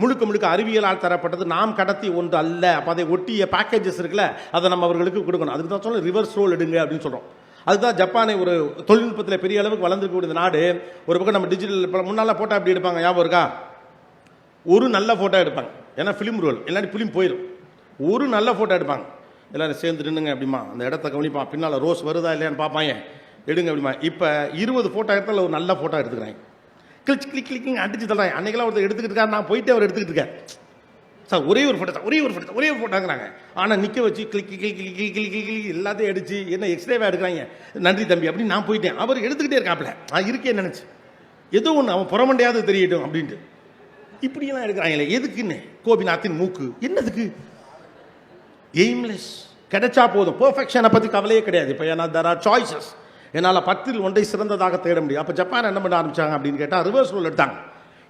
முழுக்க அறிவியலால் தரப்பட்டது, நாம் கடத்தி ஒன்று அல்ல. அப்போ அதை ஒட்டிய பேக்கேஜஸ் இருக்குல்ல, அதை நம்ம அவர்களுக்கு கொடுக்கணும். அதுக்கு தான் சொல்ல ரிவர்ஸ் ரோல் எடுங்க அப்படின்னு சொல்கிறோம். அதுதான் ஜப்பானை ஒரு தொழில்நுட்பத்தில் பெரிய அளவுக்கு வளர்ந்துருக்கக்கூடிய நாடு. ஒரு பக்கம் நம்ம டிஜிட்டல் முன்னால் ஃபோட்டோ அப்படி எடுப்பாங்க, ஞாபகம் இருக்கா? ஒரு நல்ல ஃபோட்டோ எடுப்பாங்க, ஏன்னா ஃபிலிம் ரோல் எல்லாரும் ஃபிலிம் போயிடும். ஒரு நல்ல ஃபோட்டோ எடுப்பாங்க, எல்லோரும் சேர்ந்து நின்றுங்க அப்படிமா, அந்த இடத்த கவனிப்பான், பின்னால் ரோஸ் வருதா இல்லையான்னு பார்ப்பாங்க, எடுங்க அப்படிமா. இப்போ 20 ஃபோட்டோ எடுத்தால் ஒரு நல்ல ஃபோட்டோ எடுத்துக்கிறாங்க. கிளிக்கிங் அடிச்சு தர்றாங்க. அன்றைக்கெல்லாம் ஒருத்தர் எடுத்துக்கிட்டு இருக்காரு, நான் போயிட்டு அவர் எடுத்துக்கிட்டு இருக்கேன் சார். ஒரே ஒரு ஃபோட்டோங்கிறாங்க. ஆனால் நிற்க வச்சு கிளிக் எல்லாத்தையும் அடிச்சு என்ன எக்ஸ்ரேவாக எடுக்கிறாங்க. நன்றி தம்பி அப்படின்னு நான் போயிட்டேன். அவர் எடுத்துக்கிட்டே இருக்காப்ல, நான் இருக்கேன்னு நினச்சி ஏதோ ஒன்று அவன் புறமண்டையாவது தெரியட்டும் அப்படின்ட்டு இப்படியெல்லாம் எடுக்கிறாங்களே. எதுக்குன்னு? கோபிநாத்தின் மூக்கு என்னதுக்கு? எய்ம்லெஸ். கிடைச்சா போதும். பெர்ஃபெக்ஷனை பற்றி கவலையே கிடையாது. இப்போ ஏன்னா there are choices. என்னால் 10ல் ஒன்றை சிறந்ததாக தேட முடியும். அப்போ ஜப்பான் என்ன பண்ண ஆரம்பித்தாங்க அப்படின்னு கேட்டால் ரிவர்ஸ் ரோல் எடுத்தாங்க.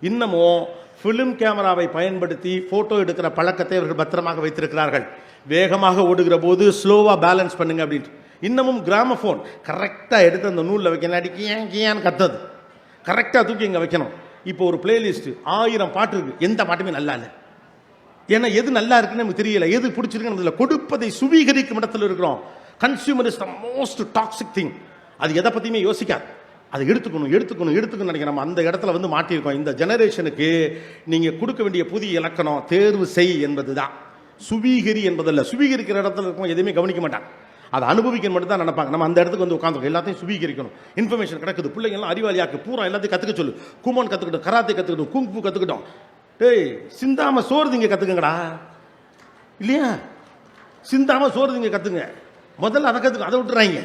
இன்னமும் ஃபிலிம் கேமராவை பயன்படுத்தி ஃபோட்டோ எடுக்கிற பழக்கத்தை அவர்கள் பத்திரமாக வைத்திருக்கிறார்கள். வேகமாக ஓடுகிற போது ஸ்லோவாக பேலன்ஸ் பண்ணுங்க அப்படின்ட்டு. இன்னமும் கிராமஃபோன் கரெக்டாக எடுத்து அந்த நூலில் வைக்கணும். அடி கியான்னு கத்துது, கரெக்டாக தூக்கி இங்கே வைக்கணும். இப்போ ஒரு பிளேலிஸ்ட்டு 1000 பாட்டு இருக்குது, எந்த பாட்டுமே நல்லா இல்லை. ஏன்னா எது நல்லா இருக்குன்னு நமக்கு தெரியல, எது பிடிச்சிருக்குன்னு கொடுப்பதை சுவீகரிக்கும் இடத்துல இருக்கிறோம். Consumer is the most toxic thing. அது எதை பற்றியுமே யோசிக்காது. அதை எடுத்துக்கணும் நினைக்கிறேன். நம்ம அந்த இடத்துல வந்து மாட்டியிருக்கோம். இந்த ஜெனரேஷனுக்கு நீங்கள் கொடுக்க வேண்டிய புதிய இலக்கணம் தேர்வு செய் என்பது தான். சுவீகரி என்பதல்ல. சுவீகரிக்கிற இடத்துல இருக்கும் எதுவுமே கவனிக்க மாட்டாங்க, அதை அனுபவிக்கணும் மட்டும் தான் நினைப்பாங்க. நம்ம அந்த இடத்துக்கு வந்து உட்காந்துருக்கோம், எல்லாத்தையும் சுவீகரிக்கணும். இன்ஃபர்மேஷன் கிடக்குது, பிள்ளைங்கள்லாம் அறிவாளியாக்கு, பூரா எல்லாத்தையும் கற்றுக்க சொல்லு. குமான் கற்றுக்கிட்டோம், கராத்தே கற்றுக்கிட்டோம், குங்ஃபு கற்றுக்கிட்டோம். டேய், சிந்தாம சோறு திங்க கற்றுக்குங்கடா, இல்லையா? சிந்தாம சோறு திங்க கற்றுங்க. முதல்ல அதை கற்றுக்க, அதை விட்டுறாங்க.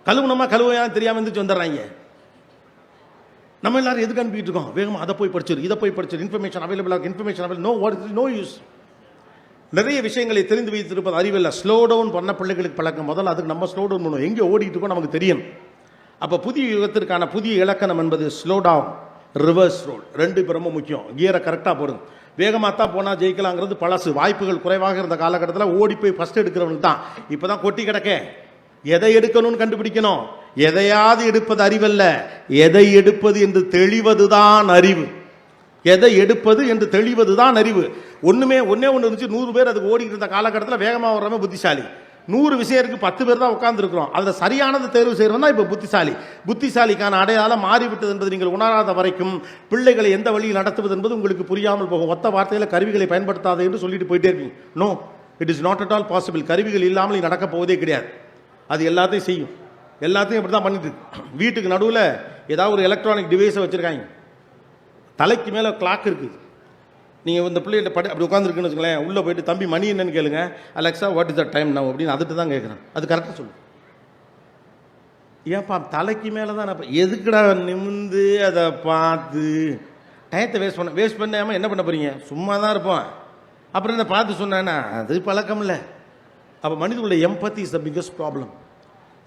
கழுவுனமா கழுவையான்னு தெரியாமல் இருந்துச்சு வந்துடுறாங்க. நம்ம எல்லாரும் எதுக்கு அனுப்பிட்டு இருக்கோம்? வேகமாக அதை போய் படிச்சிரு, இதை போய் படிச்சிரு, இன்ஃபர்மேஷன் அவைலபிளாக, இன்ஃபர்மேஷன் அவைலபிள், நோ யூஸ். நிறைய விஷயங்களை தெரிந்து வைத்திருப்பது அறிவில்லை. ஸ்லோ டவுன் பண்ண பிள்ளைகளுக்கு பழக்கம். முதல்ல அதுக்கு நம்ம ஸ்லோ டவுன் பண்ணுவோம். எங்கே ஓடிட்டு இருக்கோம் நமக்கு தெரியும். அப்போ புதிய யுகத்திற்கான புதிய இலக்கணம் என்பது ஸ்லோ டவுன், ரிவர்ஸ் ரோல். ரெண்டு இப்போ ரொம்ப முக்கியம். கியரை கரெக்டாக போடுங்க. வேகமாக தான் போனால் ஜெயிக்கலாங்கிறது பழசு. வாய்ப்புகள் குறைவாக இருந்த காலகட்டத்தில் ஓடி போய் ஃபஸ்ட் எடுக்கிறவனுக்கு தான். இப்போ தான் கொட்டி கிடக்க. எதை எடுக்கணும்னு கண்டுபிடிக்கணும். எதையாவது எடுப்பது அறிவல்ல, எதை எடுப்பது என்று தெளிவதுதான் அறிவு. எதை எடுப்பது என்று தெளிவதுதான் அறிவு. ஒன்னே ஒன்று இருந்துச்சு, 100 பேர் அதுக்கு ஓடிக்கிட்டு இருந்த காலகட்டத்தில் வேகமாக வர்றவங்க புத்திசாலி. 100 விஷயம் இருக்கு, 10 பேர் தான் உட்கார்ந்துருக்கிறோம். அதில் சரியானது தேர்வு செய்யறோம்னா இப்போ புத்திசாலி. புத்திசாலிக்கான அடையாளம் மாறிவிட்டது என்பது நீங்கள் உணராத வரைக்கும் பிள்ளைகளை எந்த வழியில் நடத்துவது என்பது உங்களுக்கு புரியாமல் போகும். ஒத்த வார்த்தையில் கருவிகளை பயன்படுத்தாது என்று சொல்லிட்டு போயிட்டே இருக்கீங்க. No, it is not at all possible. கருவிகள் இல்லாமல் நடக்க போவதே கிடையாது. அது எல்லாத்தையும் செய்யும். எல்லாத்தையும் இப்படி தான் பண்ணிட்டு இருக்கு. வீட்டுக்கு நடுவில் ஏதாவது ஒரு எலக்ட்ரானிக் டிவைஸை வச்சுருக்காங்க. தலைக்கு மேலே கிளாக் இருக்குது. நீங்கள் இந்த பிள்ளைகிட்ட அப்படி உட்காந்துருக்குன்னு வச்சுங்களேன். உள்ளே போயிட்டு தம்பி மணி என்னன்னு கேளுங்க. Alexa what is the time now அப்படின்னு அதுட்டு தான் கேட்குறேன். அது கரெக்டாக சொல்லு. ஏன்ப்பா தலைக்கு மேலே தான் நான் எதுக்குடா நிமிந்து அதை பார்த்து டயத்தை வேஸ்ட் பண்ணாமல் என்ன பண்ண போகிறீங்க? சும்மா தான் இருப்போம். அப்புறம் என்ன பார்த்து சொன்னேன்னா அது பழக்கம் இல்லை. அப்போ மனிதனுடைய எம்பத்தி இஸ் த பிகஸ்ட் ப்ராப்ளம்.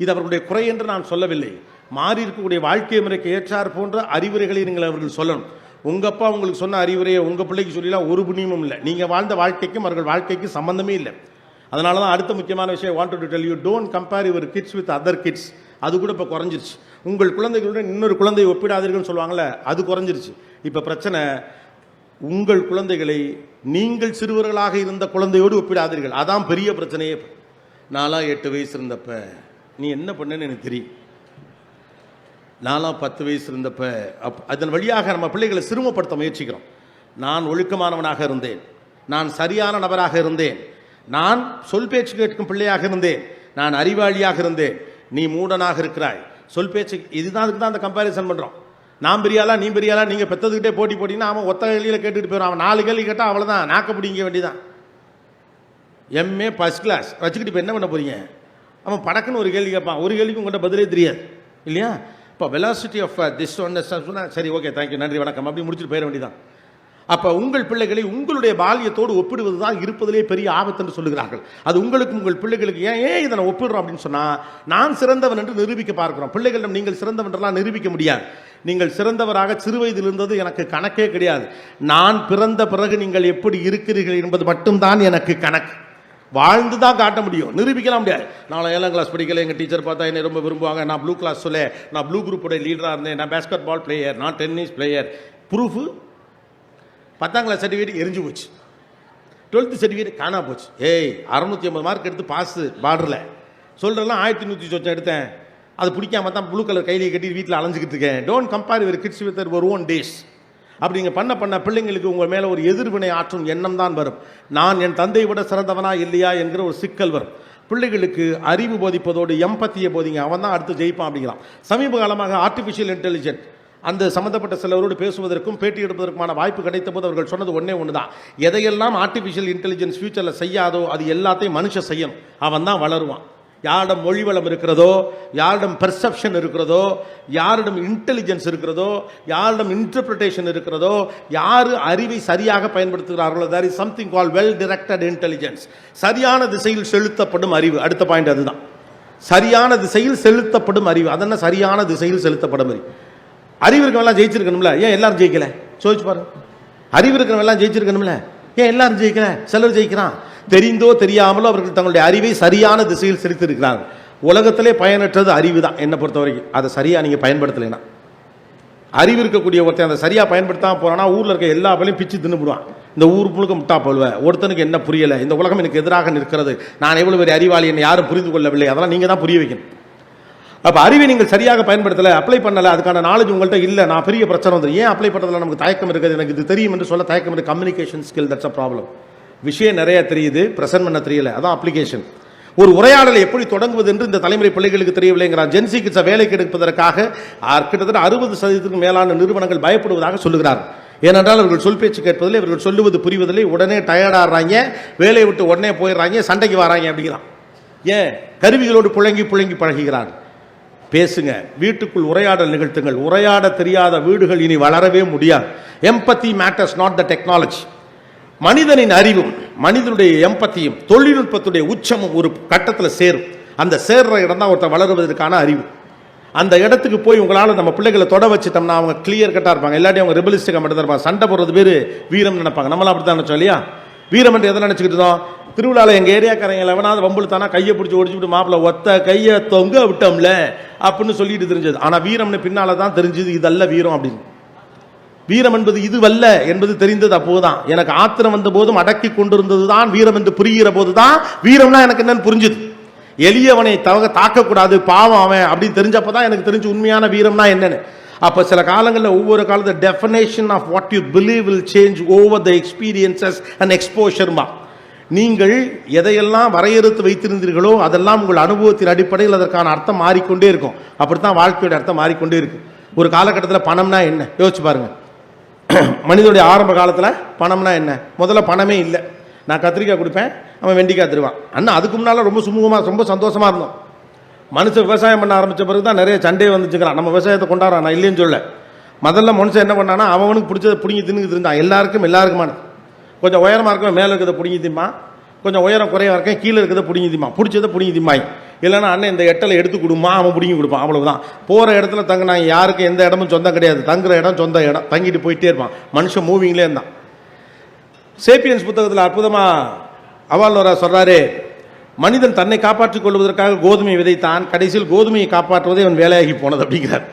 இது அவர்களுடைய குறை என்று நான் சொல்லவில்லை. மாறி இருக்கக்கூடிய வாழ்க்கை முறைக்கு ஏற்றார் போன்ற அறிவுரைகளை நீங்கள் அவர்கள் சொல்லணும். உங்கள் அப்பா உங்களுக்கு சொன்ன அறிவுரையை உங்கள் பிள்ளைக்கு சொல்லலாம் ஒரு புண்ணியமும் இல்லை. நீங்கள் வாழ்ந்த வாழ்க்கைக்கும் அவர்கள் வாழ்க்கைக்கும் சம்பந்தமே இல்லை. அதனால தான் அடுத்த முக்கியமான விஷயம் wanted to tell you, don't compare your kids with other kids. அது கூட இப்போ குறைஞ்சிருச்சு. உங்கள் குழந்தைகளுடன் இன்னொரு குழந்தையை ஒப்பிடாதீர்கள்னு சொல்லுவாங்கள்ல, அது குறைஞ்சிருச்சு. இப்போ பிரச்சனை, உங்கள் குழந்தைகளை நீங்கள் சிறுவர்களாக இருந்த குழந்தையோடு ஒப்பிடாதீர்கள். அதான் பெரிய பிரச்சனையே. நான்லாம் 8 வயசு இருந்தப்ப நீ என்ன பண்ணேன்னு எனக்கு தெரியும். நான்லாம் 10 வயசு இருந்தப்ப அதன் வழியாக நம்ம பிள்ளைகளை சிறுமப்படுத்த முயற்சிக்கிறோம். நான் ஒழுக்கமானவனாக இருந்தேன், நான் சரியான நபராக இருந்தேன், நான் சொல் பேச்சு கேட்கும் பிள்ளையாக இருந்தேன், நான் அறிவாளியாக இருந்தேன், நீ மூடனாக இருக்கிறாய். சொல் பேச்சு இதுதான். அதுக்கு தான் அந்த கம்பேரிசன் பண்ணுறோம். நான் பெரியாளா நீ பெரியாளா, நீங்கள் பெற்றதுக்கிட்டே போட்டி போட்டிங்கன்னா அவன் ஒத்த கேள்வியில் கேட்டுட்டு போயிடும். அவன் 4 கேள்வி கேட்டால் அவ்வளோதான், நாக்க பிடிங்க வேண்டியதான். எம்ஏ ஃபர்ஸ்ட் கிளாஸ் வச்சுக்கிட்டு இப்போ என்ன பண்ண போறீங்க? அவன் படக்குன்னு ஒரு கேள்வி கேட்பான், ஒரு கேள்விக்கு உங்கள்கிட்ட பதிலே தெரியாது இல்லையா? இப்போ வெலாசிட்டி ஆஃப் திஸ் ஒன் சொன்னால் சரி ஓகே தேங்க்யூ நன்றி வணக்கம் அப்படி முடிச்சுட்டு போயிட வேண்டியதான். அப்போ உங்கள் பிள்ளைகளை உங்களுடைய பால்யத்தோடு ஒப்பிடுவது தான் இருப்பதிலே பெரிய ஆபத்து என்று சொல்லுகிறார்கள். அது உங்களுக்கு உங்கள் பிள்ளைகளுக்கு ஏன் இதை நான் ஒப்பிடுறோம் அப்படின்னு சொன்னால், நான் சிறந்தவன் என்று நிரூபிக்க பார்க்கிறோம். பிள்ளைகளிடம் நீங்கள் சிறந்தவன் என்றெல்லாம் நிரூபிக்க முடியாது. நீங்கள் சிறந்தவராக சிறு வயதில் இருந்தது எனக்கு கணக்கே கிடையாது. நான் பிறந்த பிறகு நீங்கள் எப்படி இருக்கிறீர்கள் என்பது மட்டும்தான் எனக்கு கணக்கு. வாழ்ந்து தான் காட்ட முடியும், நிரூபிக்கலாம் முடியாது. நான் 7ஆம் கிளாஸ் படிக்கல, எங்கள் டீச்சர் பார்த்தா என்னை ரொம்ப விரும்புவாங்க, நான் ப்ளூ கிளாஸ் சொல்ல, நான் ப்ளூ குரூப்போட லீடராக இருந்தேன், நான் பேஸ்கெட் பால் பிளேயர், நான் டென்னிஸ் பிளேயர். ப்ரூஃபு 10ஆம் கிளாஸ் சர்டிஃபிகேட் எரிஞ்சு போச்சு, 12th சர்டிஃபிகேட் காணா போச்சு. 650 மார்க் எடுத்து பாஸு பார்டரில் சொல்கிறலாம் 1100 சொச்சம் எடுத்தேன். அது பிடிக்காம தான் ப்ளூ கலர் கையிலே கட்டி வீட்டில் அலைஞ்சிக்கிட்டு இருக்கேன். Don't compare your kids with your own days. அப்படி நீங்கள் பண்ண பிள்ளைங்களுக்கு உங்கள் மேலே ஒரு எதிர்வினை ஆற்றும் எண்ணம் தான் வரும். நான் என் தந்தையை விட சிறந்தவனா இல்லையா என்கிற ஒரு சிக்கல் வரும். பிள்ளைகளுக்கு அறிவு போதிப்பதோடு எம்பத்தியை போதிங்க, அவன் தான் அடுத்து ஜெயிப்பான் அப்படிங்களாம். சமீப காலமாக ஆர்டிஃபிஷியல் இன்டெலிஜென்ட் அந்த சம்மந்தப்பட்ட சிலரோடு பேசுவதற்கும் பேட்டி எடுப்பதற்குமான வாய்ப்பு கிடைத்த போது அவர்கள் சொன்னது ஒன்று தான், எதையெல்லாம் ஆர்டிஃபிஷியல் இன்டெலிஜென்ஸ் ஃபியூச்சரில் செய்யாதோ அது எல்லாத்தையும் மனுஷன் செய்யணும், அவன் தான் வளருவான். யாரிடம் மொழி வளம் இருக்கிறதோ, யாரிடம் பெர்செப்ஷன் இருக்கிறதோ, யாரிடம் இன்டெலிஜென்ஸ் இருக்கிறதோ, யாரிடம் இன்டர்பிரிட்டேஷன் இருக்கிறதோ, யார் அறிவை சரியாக பயன்படுத்துகிறார்களோ, there is something called well directed intelligence. சரியான திசையில் செலுத்தப்படும் அறிவு. அடுத்த பாயிண்ட் அதுதான், சரியான திசையில் செலுத்தப்படும் அறிவு. அதென்ன சரியான திசையில் செலுத்தப்படும் அறிவு? அறிவு இருக்கிறவெல்லாம் ஜெயிச்சிருக்கணும்ல, ஏன் எல்லாரும் ஜெயிக்கல? சோதிச்சு பாருங்க. அறிவு இருக்கிறவெல்லாம் ஜெயிச்சிருக்கணும்ல, ஏன் எல்லாரும் ஜெயிக்கல? சிலர் ஜெயிக்கிறான். தெரிந்தோ தெரியாமலோ அவர்கள் தங்களுடைய அறிவை சரியான திசையில் செலுத்திருக்கிறாங்க. உலகத்திலே பயனற்றது அறிவு தான் என்னை பொறுத்த வரைக்கும். அதை சரியாக நீங்கள் பயன்படுத்தலைன்னா, அறிவு இருக்கக்கூடிய ஒருத்தன் அதை சரியாக பயன்படுத்தாமல் போனான்னா ஊரில் இருக்க எல்லா பேரையும் பிச்சு தின்னுபிடுவான். இந்த ஊர் முழுக்க முட்டா போடுவேன், ஒருத்தனுக்கு என்ன புரியலை, இந்த உலகம் எனக்கு எதிராக நிற்கிறது, நான் எவ்வளோ பெரிய அறிவாளி, என்னை யாரும் புரிந்து கொள்ளவில்லை, அதெல்லாம் நீங்கள் தான் புரிய வைக்கணும். அப்போ அறிவை நீங்கள் சரியாக பயன்படுத்தலை, அப்ளை பண்ணலை, அதுக்கான நாலேஜ் உங்கள்கிட்ட இல்லை, நான் பெரிய பிரச்சனை வந்துடும். ஏன் அப்ளை பண்ணுறதுல நமக்கு தயக்கம் இருக்குது, எனக்கு இது தெரியும் என்று சொல்ல தயக்கம் இருக்குது. Communication skill, that's a problem. விஷயம் நிறைய தெரியுது, ப்ரெசென்ட் பண்ண தெரியல, அதான் அப்ளிகேஷன். ஒரு உரையாடலை எப்படி தொடங்குவது என்று இந்த தலைமுறை பிள்ளைகளுக்கு தெரியவில்லைங்கிறார். ஜென்சி கிட்ஸை வேலைக்கு எடுப்பதற்காக கிட்டத்தட்ட 60% மேலான நிறுவனங்கள் பயப்படுவதாக சொல்லுகிறார். ஏனென்றால் அவர்கள் சொல் பேச்சு கேட்பதில்லை, இவர்கள் சொல்லுவது புரிவதில்லை, உடனே டயர்டாகிறாங்க, வேலையை விட்டு உடனே போயிடுறாங்க, சண்டைக்கு வராங்க அப்படிங்கிறான். ஏன்? கருவிகளோடு புழங்கி பழகுகிறார். பேசுங்க, வீட்டுக்குள் உரையாடல் நிகழ்த்துங்கள். உரையாட தெரியாத வீடுகள் இனி வளரவே முடியாது. எம்பத்தி மேட்டர்ஸ், நாட் த டெக்னாலஜி. மனிதனின் அறிவும் மனிதனுடைய எம்பத்தியும் தொழில்நுட்பத்துடைய உச்சமும் ஒரு கட்டத்தில் சேரும். அந்த சேர்ற இடம் தான் ஒருத்தர் வளருவதற்கான அறிவு. அந்த இடத்துக்கு போய் உங்களால் நம்ம பிள்ளைகளை தொட வச்சுட்டோம்னா அவங்க கிளியர் கட்டாக இருப்பாங்க. இல்லாட்டி அவங்க ரெபலிஸ்டிக்காக மட்டும் தான் இருப்பாங்க. சண்டை போடுறது பேர் வீரம் நினைப்பாங்க. நம்மளாம் அப்படி தான் நினச்சோம் இல்லையா? வீரம் என்று எதை நினச்சிக்கிட்டு இருந்தோம்? திருவிழாவில் எங்கள் ஏரியாக்காரங்க எவனாவது வம்புழுத்தானா கையை பிடிச்சி ஒடிச்சுட்டு மாப்பிள்ள ஒத்த கையை தொங்க விட்டோம்ல அப்படின்னு சொல்லிட்டு தெரிஞ்சது. ஆனால் வீரம்னு பின்னால் தான் தெரிஞ்சது இதல்ல வீரம் அப்படின்னு. வீரம் என்பது இதுவல்ல என்பது தெரிந்தது அப்போதுதான். எனக்கு ஆத்திரம் வந்த போதும் அடக்கி கொண்டிருந்தது தான் வீரம் என்று புரிகிற போது தான் வீரம்னா எனக்கு என்னன்னு புரிஞ்சுது. எளியவனை தாக்கக்கூடாது, பாவம் அவன் அப்படின்னு தெரிஞ்சப்பதான் எனக்கு தெரிஞ்சு உண்மையான வீரம்னா என்னன்னு. அப்போ சில காலங்களில் ஒவ்வொரு காலத்தில் definition of what you believe will change over the experiences and எக்ஸ்போஷர்மா. நீங்கள் எதையெல்லாம் வரையறுத்து வைத்திருந்தீர்களோ அதெல்லாம் உங்கள் அனுபவத்தின் அடிப்படையில் அதற்கான அர்த்தம் மாறிக்கொண்டே இருக்கும். அப்படித்தான் வாழ்க்கையோட அர்த்தம் மாறிக்கொண்டே இருக்கு. ஒரு காலகட்டத்தில் பணம்னா என்ன யோசிச்சு பாருங்க. மனிதனுடைய ஆரம்ப காலத்தில் பணம்னா என்ன? முதல்ல பணமே இல்லை. நான் கத்திரிக்காய் கொடுப்பேன், அவன் வெண்டிக்காய் தருவான். அண்ணா அதுக்கு முன்னால் ரொம்ப சுமூகமாக ரொம்ப சந்தோஷமாக இருந்தோம். மனுஷன் விவசாயம் பண்ண ஆரம்பித்த பிறகு தான் நிறைய சண்டையை வந்துச்சுக்கிறான். நம்ம விவசாயத்தை கொண்டாடுறான், நான் இல்லைன்னு சொல்ல. முதல்ல மனுஷன் என்ன பண்ணான்னா அவனுக்கு பிடிச்சதை பிடிங்கி தின்னு இருந்தான். எல்லாருக்குமான கொஞ்சம் உயரமாக இருக்கவன் மேலே இருக்கிறத பிடிங்கி திம்மா, கொஞ்சம் உயரம் குறையாக இருக்கேன் கீழே இருக்கிறத பிடிங்கி திம்மா, பிடிச்சதை பிடிங்கி திம்மாய். இல்லைன்னா அண்ணன் இந்த எட்டலை எடுத்து கொடுமா, அவன் பிடிங்கி கொடுப்பான். அவ்வளவுதான். போகிற இடத்துல தங்கினாங்க, யாருக்கும் எந்த இடமும் சொந்தம் கிடையாது. தங்குற இடம் சொந்த இடம், தங்கிட்டு போயிட்டே இருப்பான். மனுஷன் மூவிங்லேயே இருந்தான். சேப்பியன்ஸ் புத்தகத்தில் அற்புதமாக அவால்வரா சொல்கிறாரு, மனிதன் தன்னை காப்பாற்றிக் கொள்வதற்காக கோதுமை விதைத்தான், கடைசியில் கோதுமையை காப்பாற்றுவதே அவன் வேலையாகி போனது அப்படிங்கிறார்.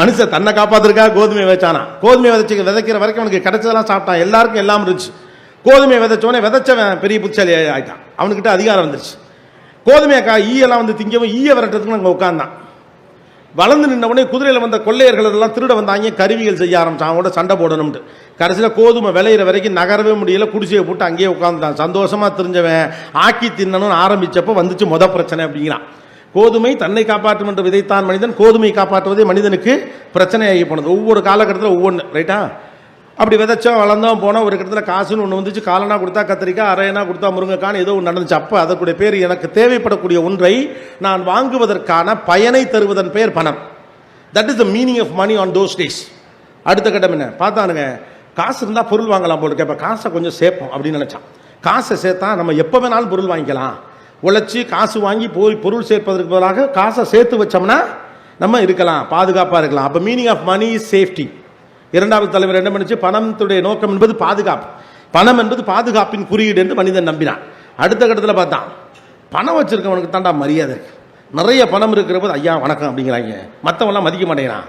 மனுஷன் தன்னை காப்பாற்றுறதுக்காக கோதுமை விதைச்சானா, கோதுமை விதைக்கிற வரைக்கும் அவனுக்கு கிடைச்சதெல்லாம் சாப்பிட்டான், எல்லாருக்கும் எல்லாம் இருந்துச்சு. கோதுமை விதைச்சவனே விதைச்சவன் பெரிய புத்திசாலி ஆகிட்டான், அவனுக்கிட்ட அதிகாரம் வந்துருச்சு. கோதுமையை ஈயெல்லாம் வந்து திங்கவும் ஈய விரட்டுறதுக்கு அங்கே உட்காந்தான். வளர்ந்து நின்றவனே குதிரையில் வந்த கொள்ளையர்கள் எல்லாம் திருட வந்தாங்க, கருவிகள் செய்ய ஆரம்பிச்சான், அவனோட சண்டை போடணும்ட்டு. கடைசியில் கோதுமை விளையிற வரைக்கும் நகரவே முடியல, குடிசையை போட்டு அங்கேயே உட்காந்துட்டான். சந்தோஷமாக தெரிஞ்சவன் ஆக்கி தின்னணும்னு ஆரம்பித்தப்போ வந்துச்சு பிரச்சனை அப்படிங்கிறான். கோதுமை தன்னை காப்பாற்றும் என்று விதைத்தான் மனிதன், கோதுமையை காப்பாற்றுவதே மனிதனுக்கு பிரச்சனையாகி போனது. ஒவ்வொரு காலகட்டத்தில் ஒவ்வொன்று, ரைட்டா? அப்படி விதைச்சோம், வளர்ந்தோம், போனோம். ஒரு இடத்துல காசுன்னு ஒன்று வந்துச்சு, காலனா கொடுத்தா கத்திரிக்காய், அரையனா கொடுத்தா முருங்கைக்கான்னு ஏதோ ஒன்று நடந்துச்சு. அப்போ அதற்குடைய பேர், எனக்கு தேவைப்படக்கூடிய ஒன்றை நான் வாங்குவதற்கான பயனை தருவதன் பெயர் பணம். That is the meaning of money on those days. அடுத்த கட்டம் என்ன பார்த்தானுங்க, காசு இருந்தால் பொருள் வாங்கலாம் போல இருக்கு. இப்போ காசை கொஞ்சம் சேர்ப்போம் அப்படின்னு நினச்சான். காசை சேர்த்தா நம்ம எப்போ வேணாலும் பொருள் வாங்கிக்கலாம். உழைச்சி காசு வாங்கி போய் பொருள் சேர்ப்பதற்கு பதிலாக காசை சேர்த்து வச்சோம்னா நம்ம இருக்கலாம், பாதுகாப்பாக இருக்கலாம். அப்போ meaning of money is safety. இரண்டாவது தலைவர் என்ன பண்ணுச்சு, பணத்துடைய நோக்கம் என்பது பாதுகாப்பு, பணம் என்பது பாதுகாப்பின் குறியீடு என்று மனிதன் நம்பினான். அடுத்த கட்டத்தில் பார்த்தான், பணம் வச்சிருக்கவனுக்கு தாண்டா மரியாதை இருக்கு. நிறைய பணம் இருக்கிற போது ஐயா வணக்கம் அப்படிங்கிறாங்க, மற்றவெல்லாம் மதிக்க மாட்டேங்கிறான்.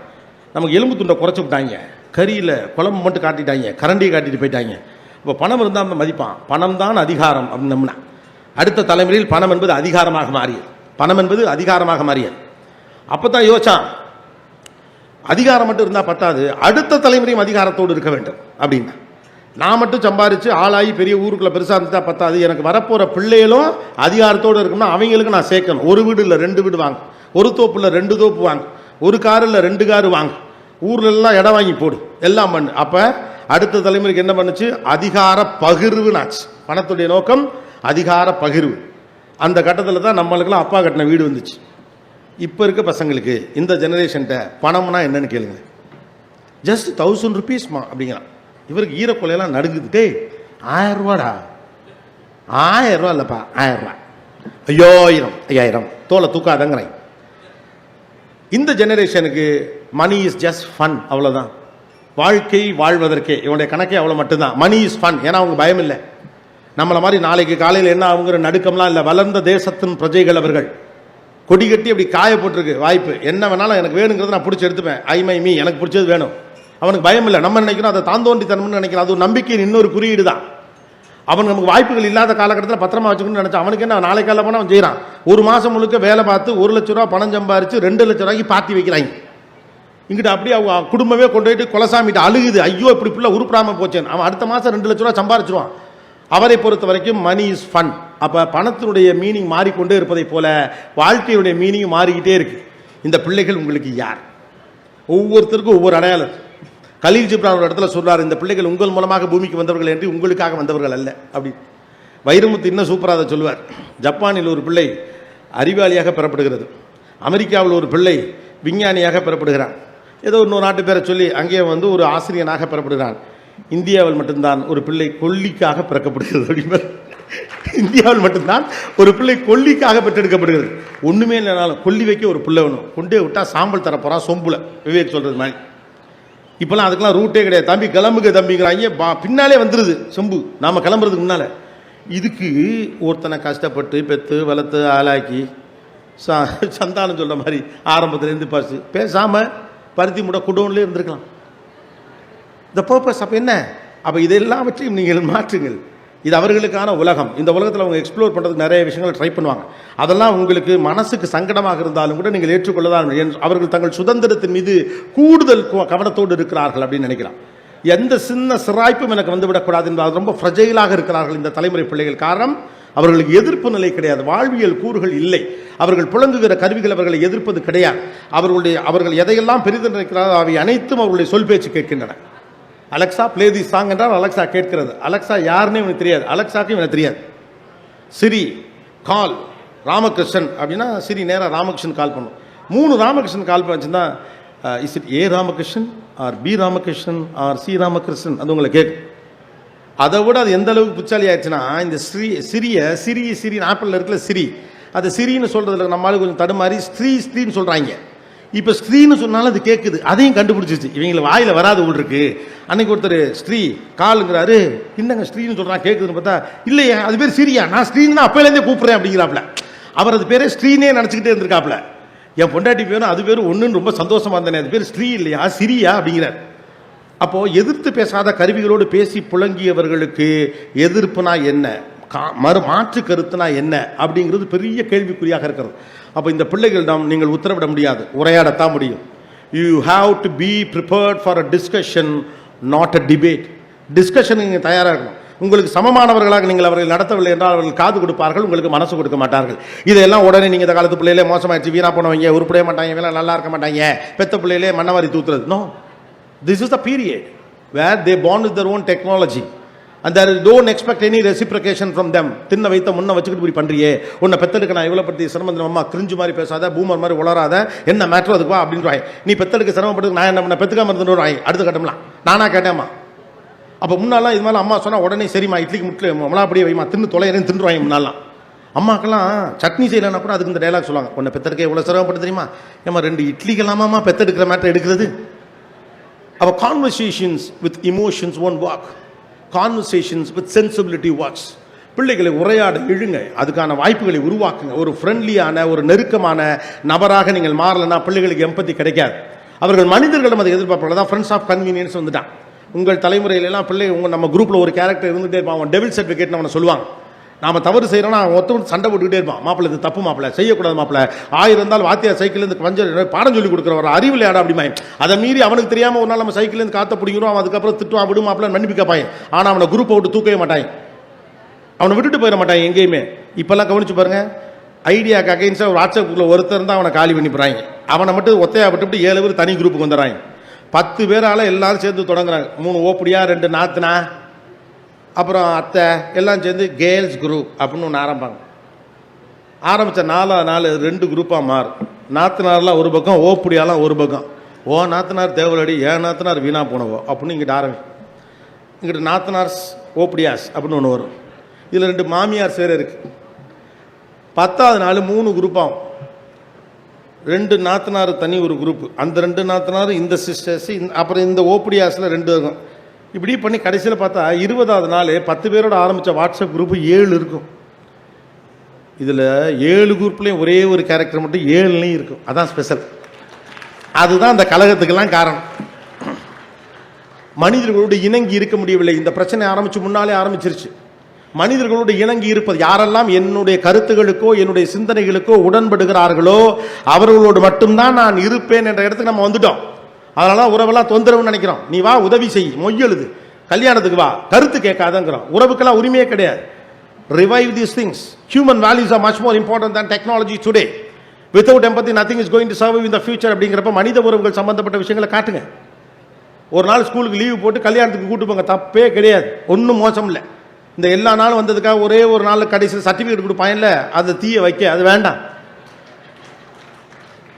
நமக்கு எலும்பு துண்டை குறைச்சி விட்டாங்க, கறியில் குழம்பு மட்டும் காட்டிட்டாங்க, கரண்டியை காட்டிட்டு போயிட்டாங்க. இப்போ பணம் இருந்தால் நம்ம மதிப்பான். பணம் தான் அதிகாரம் அப்படின்னு நம்பினான். அடுத்த தலைமுறையில் பணம் என்பது அதிகாரமாக மாறியது, பணம் என்பது அதிகாரமாக மாறியது. அப்போ தான் யோசிச்சான், அதிகாரம் மட்டும் இருந்தால் பத்தாது, அடுத்த தலைமுறையும் அதிகாரத்தோடு இருக்க வேண்டும் அப்படின்னா. நான் மட்டும் சம்பாரித்து ஆளாகி பெரிய ஊருக்குள்ளே பெருசாக இருந்துட்டா பத்தாது, எனக்கு வரப்போகிற பிள்ளைகளும் அதிகாரத்தோடு இருக்கணும்னா அவங்களுக்கு நான் சேர்க்கணும். ஒரு வீடு இல்லை 2 வீடு வாங்க, ஒரு தோப்பு இல்லை 2 தோப்பு வாங்க, ஒரு காரு இல்லை 2 காரு வாங்க, ஊரில் எல்லாம் இடம் வாங்கி போடு, எல்லாம் பண்ணு. அப்போ அடுத்த தலைமுறைக்கு என்ன பண்ணுச்சு, அதிகார பகிர்வுனாச்சு. பணத்துடைய நோக்கம் அதிகார பகிர்வு. அந்த கட்டத்தில் தான் நம்மளுக்கெல்லாம் அப்பா கட்டின வீடு வந்துச்சு. இப்போ இருக்க பசங்களுக்கு இந்த ஜெனரேஷன்ட்ட பணம்னா என்னன்னு கேளுங்க. ஜஸ்ட் 1000 rupeesமா அப்படிங்கிறான். இவருக்கு ஈரக்கொலையெல்லாம் நடுங்குது. டே 1000 ரூபாடா, 1000 ரூபா இல்லைப்பா, 1000 ரூபா, 5000 தோலை தூக்காதங்கிறேன். இந்த ஜெனரேஷனுக்கு மணி இஸ் ஜஸ்ட் ஃபன், அவ்வளோதான். வாழ்க்கை வாழ்வதற்கே இவனுடைய கணக்கே அவ்வளோ மட்டும்தான். மணி இஸ் ஃபன், ஏன்னா அவங்க பயம் இல்லை. நம்மளை மாதிரி நாளைக்கு காலையில் என்ன ஆகுங்கிற நடுக்கம்லாம் இல்லை. வளர்ந்த தேசத்தின் பிரஜைகள் அவர்கள். கொடி கட்டி அப்படி காய போட்டிருக்கு வாய்ப்பு, என்ன வேணாலும் எனக்கு வேணுங்கிறத நான் பிடிச்சி எடுத்துப்பேன். மீ எனக்கு பிடிச்சது வேணும். அவனுக்கு பயம் இல்லை. நம்ம நினைக்கிறோம் அதை தாந்தோண்டித்தனம்னு நினைக்கிறோம். அது ஒரு நம்பிக்கையின் இன்னொரு குறியீடு தான். அவன் நமக்கு வாய்ப்புகள் இல்லாத காலகட்டத்தில் பத்திரமா வச்சுக்கணும்னு நினைச்சான். அவனுக்கு என்ன, நாளை காலையில் போனால் அவன் செய்கிறான். ஒரு மாதம் முழுக்க வேலை பார்த்து 1 லட்ச ரூபா பணம் சம்பாரிச்சு 2 லட்ச ரூபாய்க்கு பார்ட்டி வைக்கிறாங்க. இங்கிட்ட அப்படியே அவங்க குடும்பமே கொண்டு போயிட்டு கொலசாமிட்டு அழுகுது, ஐயோ இப்படி பிள்ளை உருப்படாமல் போச்சேன். அவன் அடுத்த மாதம் 2 லட்ச ரூபா சம்பாரிச்சிருவான். அவரை பொறுத்த வரைக்கும் மணி இஸ் ஃபன். அப்போ பணத்தினுடைய மீனிங் மாறிக்கொண்டே இருப்பதை போல வாழ்க்கையுடைய மீனிங் மாறிக்கிட்டே இருக்கு. இந்த பிள்ளைகள் உங்களுக்கு யார்? ஒவ்வொருத்தருக்கும் ஒவ்வொரு அடையாளம். கலீல் ஜிப்ரான் ஒரு இடத்துல சொல்றாரு, இந்த பிள்ளைகள் உங்கள் மூலமாக பூமிக்கு வந்தவர்கள் என்று, உங்களுக்காக வந்தவர்கள் அல்ல அப்படி. வைரமுத்து இன்னும் சூப்பராக அதை சொல்லுவார். ஜப்பானில் ஒரு பிள்ளை அறிவாளியாக பெறப்படுகிறது, அமெரிக்காவில் ஒரு பிள்ளை விஞ்ஞானியாக பெறப்படுகிறான், ஏதோ இன்னொரு நாட்டு பேரை சொல்லி அங்கே வந்து ஒரு ஆசிரியனாக பெறப்படுகிறான். இந்தியாவில் மட்டும்தான் ஒரு பிள்ளை கொல்லிக்காக பிறக்கப்படுகிறது அப்படின்பார். இந்தியாவில் மட்டும்தான் ஒரு பிள்ளை கொல்லிக்காக பெற்றெடுக்கப்படுகிறது. ஒன்றுமே இல்லைனாலும் கொல்லி வைக்க ஒரு பிள்ளை வேணும், கொண்டே விட்டால் சாம்பல் தரப்போறான் சொம்புல, விவேக் சொல்றது மாதிரி. இப்போலாம் அதுக்கெல்லாம் ரூட்டே கிடையாது. தம்பி கிளம்புக தம்பிங்கிறாங்க, பின்னாலே வந்துடுது சொம்பு நாம் கிளம்புறதுக்கு முன்னால். இதுக்கு ஒருத்தனை கஷ்டப்பட்டு பெற்று வளர்த்து ஆளாக்கி சந்தானம் சொல்கிற மாதிரி ஆரம்பத்துலேருந்து பசு பேசாமல் பருத்தி மூட குடோன்லேயே இருந்திருக்கலாம். த பர்பஸ் அப்போ என்ன? அப்போ இதெல்லாவற்றையும் நீங்கள் மாற்றுங்கள். இது அவர்களுக்கான உலகம். இந்த உலகத்தில் அவங்க எக்ஸ்ப்ளோர் பண்ணுறதுக்கு நிறைய விஷயங்களை ட்ரை பண்ணுவாங்க. அதெல்லாம் உங்களுக்கு மனசுக்கு சங்கடமாக இருந்தாலும் கூட நீங்கள் ஏற்றுக்கொள்ளதான். அவர்கள் தங்கள் சுதந்திரத்தின் மீது கூடுதல் கவனத்தோடு இருக்கிறார்கள் அப்படின்னு நினைக்கிறான். எந்த சின்ன சிராய்ப்பும் எனக்கு வந்துவிடக்கூடாது என்பது ரொம்ப ஃப்ரஜைலாக இருக்கிறார்கள் இந்த தலைமுறை பிள்ளைகள். காரணம், அவர்களுக்கு எதிர்ப்பு நிலை கிடையாது, வாழ்வியல் கூறுகள் இல்லை. அவர்கள் புழங்குகிற கருவிகள் அவர்களை எதிர்ப்பது கிடையாது. அவர்கள் எதையெல்லாம் பெரிது நினைக்கிறார்கள் அவை அனைத்தும் அவர்களுடைய சொல் பேச்சு கேட்கின்றன. அலெக்சா பிளே தி சாங் என்றால் அலெக்சா கேட்கிறது. அலெக்சா யாருன்னு இவனுக்கு தெரியாது, அலெக்சாக்கும் இவனுக்கு தெரியாது. சிரி கால் ராமகிருஷ்ணன் அப்படின்னா சிரி நேராக ராமகிருஷ்ணன் கால் பண்ணும். 3 ராமகிருஷ்ணன் கால் பண்ணிச்சுன்னா is it A Ramakrishnan or B Ramakrishnan or C Ramakrishnan அது உங்களை கேட்கும். அதை விட அது எந்த அளவுக்கு புச்சாலி ஆயிடுச்சுன்னா, இந்த சிரி ஆப்பிளில் இருக்கிற சிரி, அது சிரின்னு சொல்கிறதுல நம்மளால கொஞ்சம் தடுமாறி ஸ்ரீன்னு சொல்கிறாங்க. இப்போ ஸ்ரீன்னு சொன்னாலும் அது கேட்குது, அதையும் கண்டுபிடிச்சிச்சு. இவங்களை வாயில் வராது உள் இருக்கு. அன்னைக்கு ஒருத்தர் ஸ்ரீ காலுங்கிறாரு, என்னங்க ஸ்ரீன்னு சொல்கிறான் கேட்குதுன்னு பார்த்தா, இல்லையா அது பேர் சிரியா, நான் ஸ்ரீன்னு தான் அப்போலேருந்தே கூப்பிட்றேன் அப்படிங்கிறாப்புல. அவர் அது பேரே ஸ்ரீனே நினச்சிக்கிட்டே இருந்திருக்காப்புல. என் பொண்டாட்டி பேரும் அது பேரும் ஒன்றுன்னு ரொம்ப சந்தோஷமா இருந்தேனே, அது பேர் ஸ்ரீ இல்லையா சிரியா அப்படிங்கிறார். அப்போது எதிர்த்து பேசாத கருவிகளோடு பேசி புழங்கியவர்களுக்கு எதிர்ப்புனா என்ன, மாற்று கருத்துனா என்ன அப்படிங்கிறது பெரிய கேள்விக்குறியாக இருக்கிறது. அப்போ இந்த பிள்ளைகளிடம் நீங்கள் உத்தரவிட முடியாது, உரையாடத்தான் முடியும். You have to be prepared for a discussion, not a debate. Discussion நீங்கள் தயாராக இருக்கணும். உங்களுக்கு சமமானவர்களாக நீங்கள் அவர்கள் நடத்தவில்லை என்றால் அவர்கள் காது கொடுப்பார்கள், உங்களுக்கு மனசு கொடுக்க மாட்டார்கள். இதெல்லாம் உடனே நீங்கள் இந்த காலத்து பிள்ளையிலே மோசமாகிடுச்சு, வீணா போனவங்க, உருப்படைய மாட்டாங்க, வேலை நல்லா இருக்க மாட்டாங்க, பெத்த பிள்ளையிலே மண்ணவாரி தூத்துறது. No, this is the period where they born with their own technology and there don't expect any reciprocation from them. தின்ன வைத்த முன்ன வச்சுக்கிட்டு இப்படி பண்றியே, உன்னை பெத்தெடுக்க நான் இவ்வளோ பற்றி சிரமம், அம்மா கிரிஞ்சு மாதிரி பேசாத, பூமர் மாதிரி உளராத, என்ன மேட்ரு அதுக்குவா அப்படின்றாய். நீ பெத்தெடுக்க சிரமப்பட்டு நான் என்ன பண்ண, பெத்துக்காம இருந்துடுறாய். அடுத்த கட்டம்லாம் நானா கேட்டேம்மா. அப்போ முன்னாலாம் இது மாதிரி அம்மா சொன்னால் உடனே சரிம்மா இட்லிக்கு முட்டில் மலாப்படியே வைமா, தின்னு தொலைறேன்னு தின்றுவாங்க. முன்னாலாம் அம்மாக்கெல்லாம் சட்னி செய்யலைன்னா கூட அதுக்கு இந்த டைலாக் சொல்லுவாங்க, உன்னை பெத்தெடுக்க எவ்வளோ சிரமப்பட்டு தெரியுமா, ஏமா 2 இட்லிக்கெல்லாமா பெத்தெடுக்கிற மேட்டர் எடுக்கிறது. அப்போ conversations with emotions one walk, conversations with sensibility walks. பிள்ளைகளை உரையாட இழுங்க, அதுக்கான வாய்ப்புகளை உருவாக்குங்க. ஒரு ஃப்ரெண்ட்லியான ஒரு நெருக்கமான நபராக நீங்கள் மாறலைன்னா பிள்ளைகளுக்கு எம்பத்தி கிடைக்காது. அவர்கள் மனிதர்களிடம் அதை எதிர்பார்ப்பாங்க. தான் ஃப்ரெண்ட்ஸ் ஆஃப் கன்வீனியன்ஸ் வந்துட்டான். உங்கள் தலைமுறையிலலாம் பிள்ளை நம்ம குரூப்பில் ஒரு கேரக்டர் இருந்துகிட்டே இருப்பான், அவன் டெவில் சர்டிஃபிகேட்னு அவனை சொல்லுவாங்க. நாம் தவறு செய்கிறோன்னா அவன் ஒருத்தர் சண்டை போட்டுக்கிட்டே இருப்பான், மாப்பிள்ளை இது தப்பு, மாப்பிள்ளை செய்யக்கூடாது, மாப்பிள்ளை 1000 இருந்தாலும் வாத்தியார் சைக்கிள்லேருந்து கொஞ்சம் பாடம் சொல்லி கொடுக்குறவர் அறிவில் ஆடா அப்படிமா. அதை மீறி அவனுக்கு தெரியாமல் ஒரு நாள் நம்ம சைக்கிள்லேருந்து காற்ற பிடிக்கிறோம், அவன் அதுக்கப்புறம் திட்டுவான், விடும் மாப்பிள்ளை மன்னிப்பு கேட்பாங்க. ஆனால் அவனை குரூப்பை விட்டு தூக்கவே மாட்டாங்க, அவனை விட்டுட்டு போயிட மாட்டாங்க எங்கேயுமே. இப்போல்லாம் கவனிச்சு பாருங்க, ஐடியாவுக்கு அகைன்ஸ்டாக ஒரு வாட்ஸ்அப் குரூப்பில் ஒருத்தர் தான் அவனை காலி பண்ணி போகிறாங்க. அவனை மட்டும் ஒத்தையா விட்டுவிட்டு 7 பேர் தனி குரூப்புக்கு வந்துடுறாங்க. 10 பேரால் எல்லாரும் சேர்ந்து தொடங்குறாங்க. 3 ஓப்படியா, 2 நாத்துனா, அப்புறம் அத்தை எல்லாம் சேர்ந்து கேர்ள்ஸ் குரூப் அப்படின்னு ஒன்று ஆரம்பித்த 4ஆவது நாள் 2 குரூப்பாக மாறும். நாத்தனார்லாம் ஒரு பக்கம், ஓப்படியாலாம் ஒரு பக்கம். ஓ நாத்தனார் தேவலடி, ஏன் நாத்தனார் வீணா போனவோ அப்படின்னு இங்கிட்ட இங்கிட்ட நாத்தனார்ஸ் ஓப்படியாஸ் அப்படின்னு ஒன்று வரும். இதில் 2 மாமியார் சேர இருக்குது. 10ஆவது நாள் 3 குரூப்பாகும். 2 நாத்தனார் தனி ஒரு குரூப்பு, அந்த 2 நாத்தனார் இந்த சிஸ்டர்ஸ், அப்புறம் இந்த ஓப்படியாஸில் 2 இருக்கும். இப்படி பண்ணி கடைசியில் பார்த்தா 20ஆவது நாள் 10 பேரோட ஆரம்பித்த வாட்ஸ்அப் குரூப்பு 7 இருக்கும். இதில் 7 குரூப்லேயும் ஒரே ஒரு கேரக்டர் மட்டும் 7லையும் இருக்கும். அதான் ஸ்பெஷல். அதுதான் அந்த கலகத்துக்கெல்லாம் காரணம். மனிதர்களோடு இணங்கி இருக்க முடியவில்லை. இந்த பிரச்சனை ஆரம்பித்து முன்னாலே ஆரம்பிச்சிருச்சு. மனிதர்களோடு இணங்கி இருப்பது. யாரெல்லாம் என்னுடைய கருத்துகளுக்கோ என்னுடைய சிந்தனைகளுக்கோ உடன்படுகிறார்களோ அவர்களோடு மட்டும்தான் நான் இருப்பேன் என்ற இடத்துக்கு நம்ம வந்துட்டோம். அதனால உறவெல்லாம் தொந்தரவுன்னு நினைக்கிறோம். நீ வா, உதவி செய், மொய்யெழுது, கல்யாணத்துக்கு வா, கருத்து கேட்காதங்கிறோம். உறவுக்கெல்லாம் உரிமையே கிடையாது. Revive these things. Human values are much more important than technology today. Without empathy, nothing is going to serve you in the future. அப்படிங்கிறப்ப மனித உறவுகள் சம்பந்தப்பட்ட விஷயங்களை காட்டுங்க. ஒரு நாள் ஸ்கூலுக்கு லீவு போட்டு கல்யாணத்துக்கு கூட்டு போங்க, தப்பே கிடையாது, ஒன்றும் மோசம் இல்லை. இந்த எல்லா நாளும் வந்ததுக்காக ஒரே ஒரு நாள் கடைசியில் சர்டிஃபிகேட் கொடுப்பாங்கல்ல, அதை தீய வைக்க அது வேண்டாம்.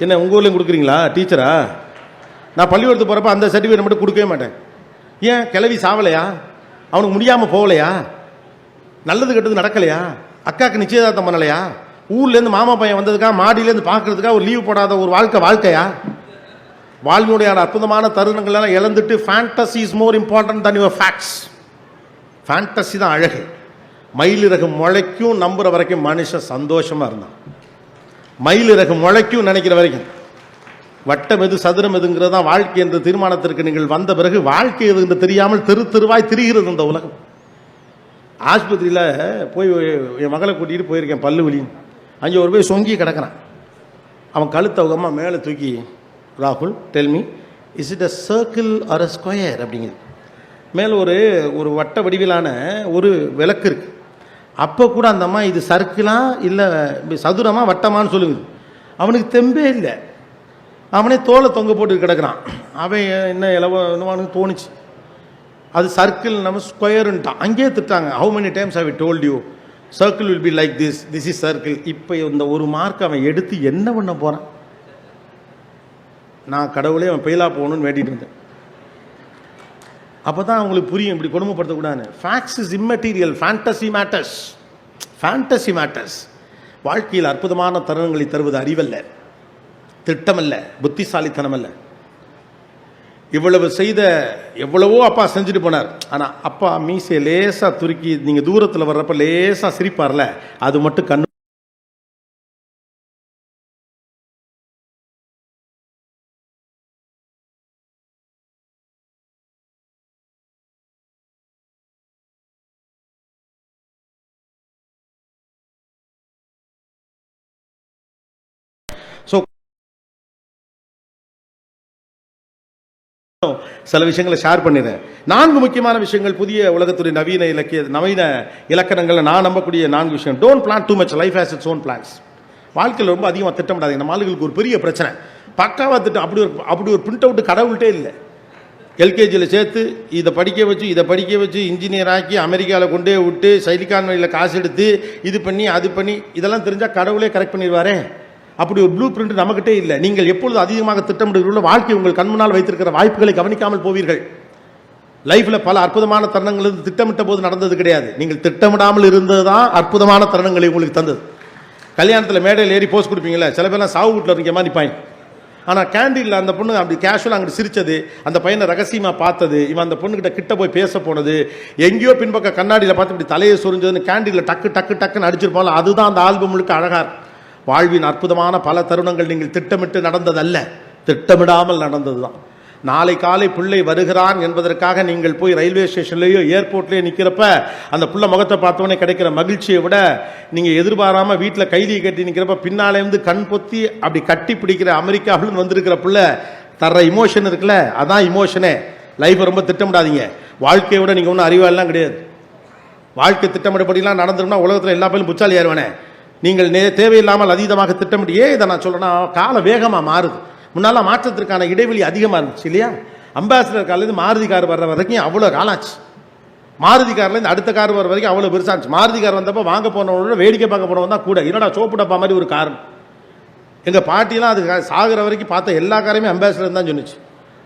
என்ன உங்கள் ஊர்லேயும் கொடுக்குறீங்களா டீச்சரா? நான் பள்ளிக்கூடத்துக்கு போகிறப்ப அந்த சர்டிஃபிகேட் மட்டும் கொடுக்கவே மாட்டேன். ஏன்? கிளவி சாவலையா? அவனுக்கு முடியாமல் போகலையா? நல்லது கெட்டது நடக்கலையா? அக்காவுக்கு நிச்சயதார்த்தம் பண்ணலையா? ஊர்லேருந்து மாமா பையன் வந்ததுக்காக மாடியிலேருந்து பார்க்கறதுக்காக ஒரு லீவு போடாத ஒரு வாழ்க்கையா? வாழ்வினுடைய அற்புதமான தருணங்கள்லாம் இழந்துட்டு fantasy is more important than your facts. Fantasy தான் அழகு. மயிலிறகு முளைக்கும் நம்புற வரைக்கும் மனுஷன் சந்தோஷமா இருந்தான். மயிலிறகு முளைக்கும் நினைக்கிற வரைக்கும். வட்டம் எது சதுரம் எதுங்கிறது தான் வாழ்க்கை என்ற தீர்மானத்திற்கு நீங்கள் வந்த பிறகு வாழ்க்கை எது என்று தெரியாமல் தெருவாய் திரிகிறது இந்த உலகம். ஆஸ்பத்திரியில் போய் என் மகளை கூட்டிகிட்டு போயிருக்கேன், பல்லு வலின்னு. அங்கே ஒரு போய் சொங்கி கிடக்கிறான். அவன் கழுத்தை அவங்க அம்மா மேலே தூக்கி, ராகுல் tell me, is it a circle or a square அப்படிங்குது. மேலே ஒரு வட்ட வடிவிலான ஒரு விளக்கு இருக்கு. அப்போ கூட அந்த அம்மா இது சர்க்கிளா இல்லை சதுரமா வட்டமானு சொல்லுங்க. அவனுக்கு தெம்பே இல்லை. அவனே தோலை தொங்க போட்டு கிடக்கிறான். அவன் என்ன என்னவானு தோணுச்சு. அது சர்க்கிள் நம்ம ஸ்கொயருன்ட்டான். அங்கேயே திட்டாங்க. How many times have I told you circle will be like this is circle. இப்போ இந்த ஒரு மார்க் அவன் எடுத்து என்ன பண்ண போகிறான்? நான் கடவுளே அவன் பெயிலா போகணும்னு வேண்டிட்டு இருந்தேன். அப்போ தான் அவங்களுக்கு புரியும் இப்படி கொடுமைப்படுத்தக்கூடாது. Facts is immaterial, fantasy matters. Fantasy matters. வாழ்க்கையில் அற்புதமான தருணங்களை தருவது அறிவல்ல, திட்டமல்ல, புத்திசாலித்தனம் அல்ல. இவ்வளவு செய்த எவ்வளவோ அப்பா செஞ்சுட்டு போனார். ஆனால் அப்பா மீசையை லேசாக துருக்கி நீங்கள் தூரத்தில் வர்றப்ப லேசாக சிரிப்பார்ல, அது மட்டும் கண்ணு. ஸோ சில விஷயங்களை ஷேர் பண்ணிடுறேன். 4 முக்கியமான விஷயங்கள் புதிய உலகத்துடைய நவீன இலக்கணங்களில் நான் நம்பக்கூடிய 4 விஷயம். Don't plan too much, life has its own plans. வாழ்க்கையில் ரொம்ப அதிகமாக திட்டமிடாதீங்க. நம்ம ஆளுகளுக்கு ஒரு பெரிய பிரச்சனை, பக்காவாக திட்டம். அப்படி ஒரு பிரிண்ட் அவுட் கடவுள்கிட்டே இல்லை. எல்கேஜியில் சேர்த்து இதை படிக்க வச்சு இன்ஜினியர் ஆக்கி அமெரிக்காவில் கொண்டே விட்டு சைலிகான் வழியில் காசு எடுத்து இது பண்ணி அது பண்ணி இதெல்லாம் தெரிஞ்சால் கடவுளே கரெக்ட் பண்ணிடுவாரே. அப்படி ஒரு ப்ளூ பிரிண்ட் நம்மகிட்டே இல்லை. நீங்கள் எப்பொழுது அதிகமாக திட்டமிடுகிறீர்களோ வாழ்க்கை உங்கள் கண்முன்னால் வைத்திருக்கிற வாய்ப்புகளை கவனிக்காமல் போவீர்கள். லைஃப்பில் பல அற்புதமான தருணங்கள் திட்டமிட்ட போது நடந்தது கிடையாது. நீங்கள் திட்டமிடாமல் இருந்தது தான் அற்புதமான தருணங்களை உங்களுக்கு தந்தது. கல்யாணத்தில் மேடையில் ஏறி போஸ்ட் கொடுப்பீங்களே, சில பேர்லாம் சாவு வீட்டில் இருக்க மாதிரி நிற்பாங்க. ஆனால் கேண்டீனில் அந்த பொண்ணு அப்படி கேஷுவலாக அங்கிட்டு சிரித்தது, அந்த பையனை ரகசியமாக பார்த்தது, இவன் அந்த பொண்ணுக்கிட்ட கிட்ட போய் பேச போனது, எங்கேயோ பின்பக்க கண்ணாடியில் பார்த்து இப்படி தலையை சொரிஞ்சதுன்னு கேண்டீனில் டக்குன்னு அடிச்சிருப்பாங்க. அதுதான் அந்த ஆல்பம் முழுக்க அழகாக. வாழ்வின் அற்புதமான பல தருணங்கள் நீங்கள் திட்டமிட்டு நடந்ததல்ல, திட்டமிடாமல் நடந்தது தான். நாளை காலை பிள்ளை வருகிறான் என்பதற்காக நீங்கள் போய் ரயில்வே ஸ்டேஷன்லேயோ ஏர்போர்ட்லேயோ நிற்கிறப்ப அந்த பிள்ளை முகத்தை பார்த்தோன்னே கிடைக்கிற மகிழ்ச்சியை விட நீங்கள் எதிர்பாராமல் வீட்டில் கைதியை கட்டி நிற்கிறப்ப பின்னாலேருந்து கண் பொத்தி அப்படி கட்டி பிடிக்கிற அமெரிக்காவிலும் வந்திருக்கிற பிள்ளை தர்ற இமோஷன் இருக்குல்ல, அதான் இமோஷனே. லைஃப்பை ரொம்ப திட்டமிடாதீங்க. வாழ்க்கையை விட நீங்கள் ஒன்றும் அறிவாளெலாம் கிடையாது. வாழ்க்கை திட்டமிடப்படிலாம் நடந்துரும்னா உலகத்தில் எல்லா பேரும் புச்சாலி ஏறுவானே. நீங்கள் தேவையில்லாமல் அதீதமாக திட்டமிட்டு இதை நான் சொல்கிறேன்னா காலம் வேகமாக மாறுது. முன்னால் மாற்றத்திற்கான இடைவெளி அதிகமாக இருந்துச்சு இல்லையா? அம்பாசிடர் கார்லேருந்து மாருதி கார் வர்ற வரைக்கும் அவ்வளோ காலாச்சு. மாருதி கார்லேருந்து அடுத்த கார் வர வரைக்கும் அவ்வளோ பெருசாச்சு. மாருதி கார் வந்தப்போ வாங்க போனவங்களோட வேடிக்கை பார்க்க போனவன் தான் கூட. என்னடா சோப்பு டப்பா மாதிரி ஒரு கார். எங்கள் பாட்டிலாம் அது சாகிற வரைக்கும் பார்த்த எல்லா காரையுமே அம்பாசிடர் தான் சொன்னிச்சு.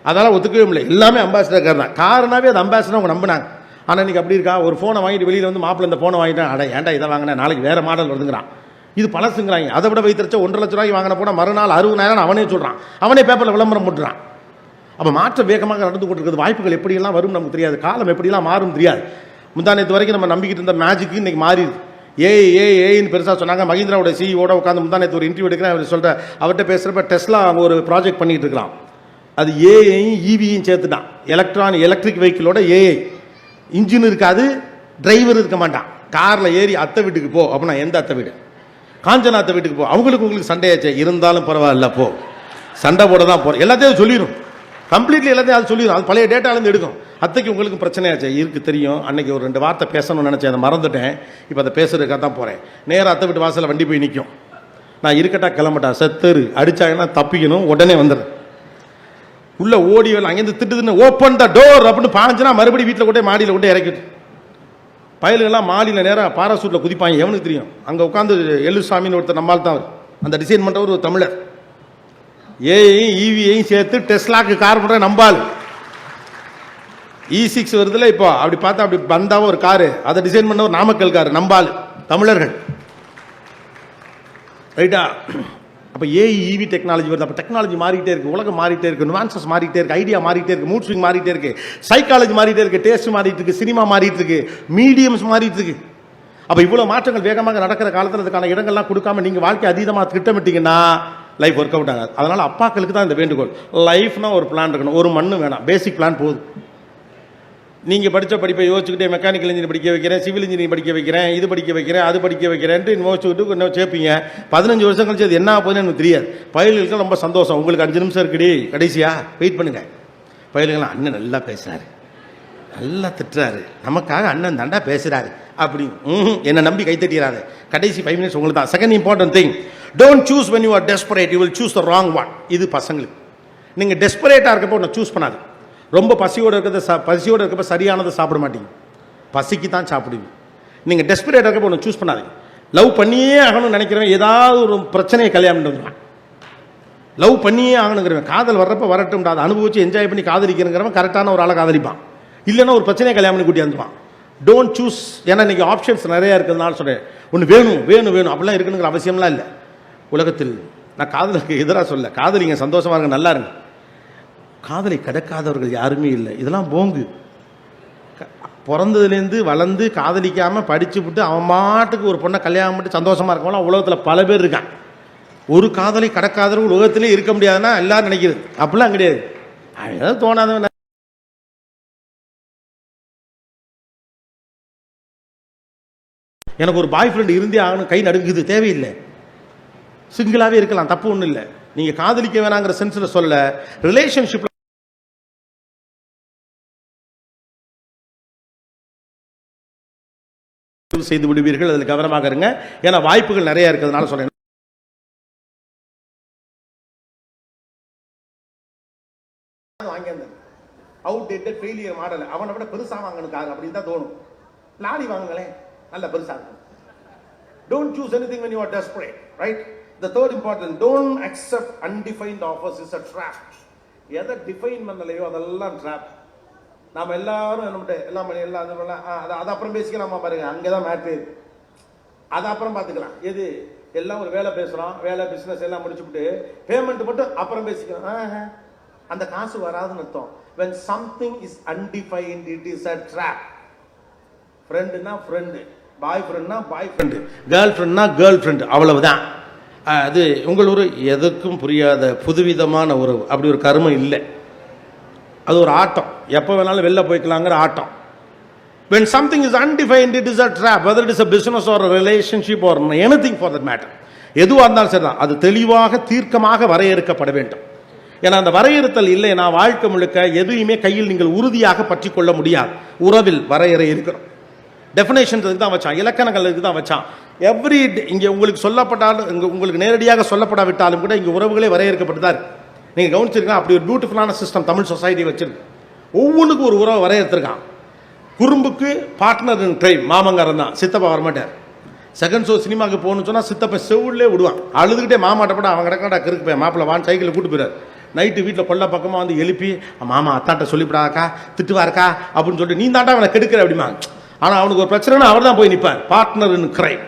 அதெல்லாம் ஒத்துக்கவே முடியல. எல்லாமே அம்பாசிடர் கார் தான். காரனாவே அது அம்பாசிடர் அவங்க நம்பினாங்க. ஆனால் இன்றைக்கி அப்படி இருக்கா? ஒரு ஃபோனை வாங்கிட்டு வெளியில் வந்து மாப்பிள்ளை இந்த ஃபோனை வாங்கிட்டேன், அட ஏன்டா இதை வாங்கினேன், நாளைக்கு வேறு மாடல் வருதுங்கிறான். இது பழசுங்கிறாங்க. அதை விட வைத்திருச்சா 1,50,000 ரூபாய்க்கு வாங்கின போனால் மறுநாள் 60,000 அவனே சொல்கிறான். அவனே பேப்பரில் விளம்பரம் போட்டுறான். அப்போ மாற்றம் வேகமாக நடந்து கொண்டிருக்கிறது. வாய்ப்புகள் எப்படியெல்லாம் வரும் நமக்கு தெரியாது. காலம் எப்படியெல்லாம் மாறும் தெரியாது. முந்தானத்து வரைக்கும் நம்ம நம்பிக்கிட்டு இருந்த மேஜிக்கு இன்றைக்கி மாறிடுது. ஏன்னு பெருசாக சொன்னாங்க. மஹிந்திராவோட சிஇஓட உட்காந்து முந்தானத்து ஒரு இன்டர்வியூ எடுக்கிறேன். அவர் சொல்கிற அவர்கிட்ட பேசுகிறப்ப டெஸ்லா அவங்க ஒரு ப்ராஜெக்ட் பண்ணிகிட்டு இருக்கிறான். அது ஏஐயும் ஈவியும் சேர்த்துட்டான். எலக்ட்ரிக் வெஹிக்கிளோட ஏஐ. இன்ஜின் இருக்காது, டிரைவர் இருக்க மாட்டான். காரில் ஏறி அத்தை வீட்டுக்கு போ அப்படின்னா எந்த அத்தை வீடு? காஞ்சனா அத்தை வீட்டுக்கு போ. அவங்களுக்கு உங்களுக்கு சண்டையாச்சே, இருந்தாலும் பரவாயில்ல போ, சண்டை போட தான் போகிறோம். எல்லாத்தையும் சொல்லிடும், கம்ப்ளீட்லி எல்லாத்தையும் அது சொல்லிடும். அது பழைய டேட்டாலேருந்து எடுக்கும். அத்தைக்கு உங்களுக்கு பிரச்சனையாச்சே இருக்கு தெரியும். அன்னைக்கு ஒரு 2 வார்த்தை பேசணும்னு நினச்சேன், அதை மறந்துட்டேன். இப்போ அதை பேசுறதுக்காக தான் போகிறேன். நேராக அத்தை வீட்டு வாசலில் வண்டி போய் நிற்கும். நான் இருக்கட்டா கிளம்பட்டா, செத்தரு அடிச்சாங்கன்னா தப்பிக்கணும், உடனே வந்துடுறேன். உள்ள ஓடி வரல, அங்கேருந்து திட்டுதுன்னு ஓப்பன் த டோர் அப்படின்னு பாஞ்சுனா மறுபடியும் வீட்டில் கொண்டே மாடியில் கொண்டே இறக்கிட்டு பயலுகள்லாம் மாடியில் நேராக பாராசூட்டில் குதிப்பாங்க. எவனுக்கு தெரியும்? அங்கே உட்காந்து எல்லுசாமின்னு ஒருத்தர் நம்மால் தான் அந்த டிசைன் பண்ணுறவர் ஒரு தமிழர். ஏஐயும் ஈவியையும் சேர்த்து டெஸ்லாக்கு கார் பண்ணுற நம்பால். E6 வருதுல இப்போ, அப்படி பார்த்தா அப்படி பந்தாவும் ஒரு காரு, அதை டிசைன் பண்ண ஒரு நாமக்கல் காரு, நம்பால் தமிழர்கள். ரைட்டா? அப்போ ஏஐ ஈவி டெக்னாலஜி வருது. அப்போ டெக்னாலஜி மாறிட்டே இருக்கு, உலகம் மாறிட்டே இருக்கு, நுவான்சஸ் மாறிட்டே இருக்கு, ஐடியா மாறிட்டே இருக்கு, மூட் ஸ்விங் மாறிட்டே இருக்கு, சைக்காலஜி மாறிட்டே இருக்கு, டேஸ்ட் மாறிட்டு இருக்கு, சினிமா மாறிட்டு இருக்கு, மீடியம்ஸ் மாறிட்டு இருக்கு. அப்போ இவ்வளோ மாற்றங்கள் வேகமாக நடக்கிற காலத்தில் அதுக்கான இடங்கள்லாம் கொடுக்காம நீங்கள் வாழ்க்கை அதீதமாக திட்டமிட்டீங்கன்னா லைஃப் ஒர்க் அவுட் ஆகாது. அதனால் அப்பாக்களுக்கு தான் இந்த வேண்டுகோள். லைஃப்னா ஒரு பிளான் இருக்கணும், ஒரு மண்ணு வேணாம், பேசிக் பிளான் போதும். நீங்கள் படித்த படிப்பை யோசிச்சுக்கிட்டே மெக்கானிக்கல் இன்ஜினியர் படிக்க வைக்கிறேன், சிவில் இன்ஜினியர் படிக்க வைக்கிறேன், இது படிக்க வைக்கிறேன், அது படிக்க வைக்கிறேன்ட்டு யோசிச்சுக்கிட்டு கொஞ்சம் சேர்ப்பீங்க. 15 வருஷம் கழிச்சு அது என்ன போகுதுன்னு எனக்கு தெரியாது. பயல்களுக்கு ரொம்ப சந்தோஷம், உங்களுக்கு 5 நிமிஷம் இருக்குடி கடைசியா வெயிட் பண்ணுங்க. பயல்கள்லாம் அண்ணன் நல்லா பேசுகிறாரு, நல்லா திட்டுறாரு, நமக்காக அண்ணன் தாண்டா பேசுகிறாரு அப்படி என்னை நம்பி கைத்தட்டிடாது. கடைசி 5 மினிட்ஸ் உங்களுக்கு தான். Second important thing, don't choose when you are desperate, you will choose the wrong one. இது பசங்களுக்கு. நீங்கள் டெஸ்பரேட்டாக இருக்கப்போ ஒன்று சூஸ் பண்ணாது. ரொம்ப பசியோடு இருக்கப்போ சரியானதை சாப்பிட மாட்டீங்க, பசிக்கு தான் சாப்பிடுவீங்க. நீங்கள் டெஸ்பரேட்டாக இருக்கப்போ ஒன்று சூஸ் பண்ணாதீங்க. லவ் பண்ணியே ஆகணும்னு நினைக்கிறவன் ஏதாவது ஒரு பிரச்சனையை கல்யாணம் வந்துடுவான். லவ் பண்ணியே ஆகணுங்கிறவன் காதல் வர்றப்ப வரட்டும், அதை அனுபவிச்சு என்ஜாய் பண்ணி காதலிக்கிறவன் கரெக்டான ஒரு ஆளை காதலிப்பான். இல்லைன்னா ஒரு பிரச்சனையை கல்யாணம் பண்ணி கூட்டி வந்துடுவான். Don't choose. ஏன்னா இன்றைக்கி ஆப்ஷன்ஸ் நிறையா இருக்கிறதுனால சொல்கிறேன். ஒன்று வேணும் வேணும் வேணும் அப்படிலாம் இருக்கணுங்கிற அவசியம்லாம் இல்லை உலகத்தில். நான் காதலுக்கு எதிராக சொல்ல, காதலிங்க சந்தோஷமாக இருங்க, நல்லா இருங்க. காதலை கடக்காதவர்கள் யாருமே இல்லை. இதெல்லாம் போங்கு. பிறந்ததுலேருந்து வளர்ந்து காதலிக்காமல் படித்து விட்டு அவன் மாட்டுக்கு ஒரு பொண்ணை கல்யாணம் பண்ணி சந்தோஷமாக இருக்கவங்களாம் உலகத்தில் பல பேர் இருக்கான். ஒரு காதலை கடக்காதவர்கள் உலகத்திலே இருக்க முடியாதுன்னா எல்லாரும் நினைக்கிறது. அப்படிலாம் கிடையாது. ஏதாவது தோணாதவன். எனக்கு ஒரு பாய் ஃப்ரெண்டு இருந்தே ஆகணும், கை நடுங்குது, தேவையில்லை. சிங்கிளாகவே இருக்கலாம், தப்பு ஒன்றும் இல்லை. நீங்கள் காதலிக்க வேணாங்கிற சென்ஸில் சொல்ல, ரிலேஷன்ஷிப் செய்து விடுவீர்கள். அதில் கவனமாக இருங்க. ஏன்னா வாய்ப்புகள் நிறைய இருக்கிறதுனால சொல்றேன். அவுட்டேட்டட் ஃபெயிலியர் மாடல், அவனை விட பெருசா வாங்கணுக்காக அப்படின்னு தான் தோணும். லாரி வாங்குங்களேன், நல்ல பெருசா இருக்கும். Don't choose anything when you are desperate, right? The third important, don't accept undefined offers is a trap. எதை டிஃபைன் பண்ணலையோ அதெல்லாம் ட்ராப். நாம் எல்லாரும் நம்மகிட்ட எல்லாம் பண்ணி எல்லாம் அது அப்புறம் பேசிக்கலாமா பாருங்க, அங்கே தான் மேட்ரு. அதை அப்புறம் பார்த்துக்கலாம். எது எல்லாம் ஒரு வேலை பேசுகிறோம், வேலை பிஸ்னஸ் எல்லாம் முடிச்சுட்டு பேமெண்ட் மட்டும் அப்புறம் பேசிக்கலாம். அந்த காசு வராதுன்னு அர்த்தம். when something is undefined it is a trap. ஃப்ரெண்டுனா ஃப்ரெண்டு, பாய் ஃப்ரெண்ட்னா பாய் ஃப்ரெண்டு, கேர்ள் ஃப்ரெண்ட்னா கேர்ள் ஃப்ரெண்டு, அவ்வளவுதான். அது உங்கள் ஒரு எதுக்கும் புரியாத புதுவிதமான உறவு. அப்படி ஒரு கருமம் இல்லை. அது ஒரு ஆட்டம், எப்போ வேணாலும் வெளில போய்க்கலாங்கிற ஆட்டம். when something is undefined it is a trap, whether it is a business or a relationship or anything for that matter. எதுவாக இருந்தாலும் சரிதான், அது தெளிவாக தீர்க்கமாக வரையறுக்கப்பட வேண்டும். ஏன்னா அந்த வரையறுத்தல் இல்லை, நான் வாழ்க்கை முழுக்க எதையுமே கையில் நீங்கள் உறுதியாக பற்றி கொள்ள முடியாது. உறவில் வரையறை இருக்கணும். டெஃபினேஷன் தான் வச்சான், இலக்கணங்களுக்கு தான் வச்சான். எவ்ரி இங்கே உங்களுக்கு சொல்லப்பட்டாலும், உங்களுக்கு நேரடியாக சொல்லப்படாவிட்டாலும் கூட இங்கே உறவுகளே வரையறுக்கப்பட்டுதான். நீங்கள் கவனிச்சிருக்கீங்க, அப்படி ஒரு பியூட்டிஃபுல்லான சிஸ்டம் தமிழ் சொசைட்டி வச்சிருக்கு. ஒவ்வொன்றுக்கும் ஒரு உறவை வரையறுத்திருக்கான். குறும்புக்கு பார்ட்னர் இன் கிரைம் மாமங்காரன் தான், சித்தப்பா வரமாட்டார். செகண்ட் ஷோ சினிமாவுக்கு போகணும்னு சொன்னால் சித்தப்பா செவிலே விடுவான், அழுதுகிட்டே மாமாட்டப்பட அவன் கிடக்காடா கிறுக்கு போய் மாப்பிள்ளை வான் சைக்கிளில் கூட்டு போயிடார். நைட்டு வீட்டில் கொல்ல பக்கமாக வந்து எழுப்பி மாமா அத்தாட்ட சொல்லிவிடாக்கா திட்டுவாருக்கா அப்படின்னு சொல்லிட்டு நீ தாண்டா அவனை கெடுக்கிற அப்படிமா. ஆனால் அவனுக்கு ஒரு பிரச்சனைனா அவர் தான் போய் நிற்பார், பார்ட்னர் இன் கிரைம்.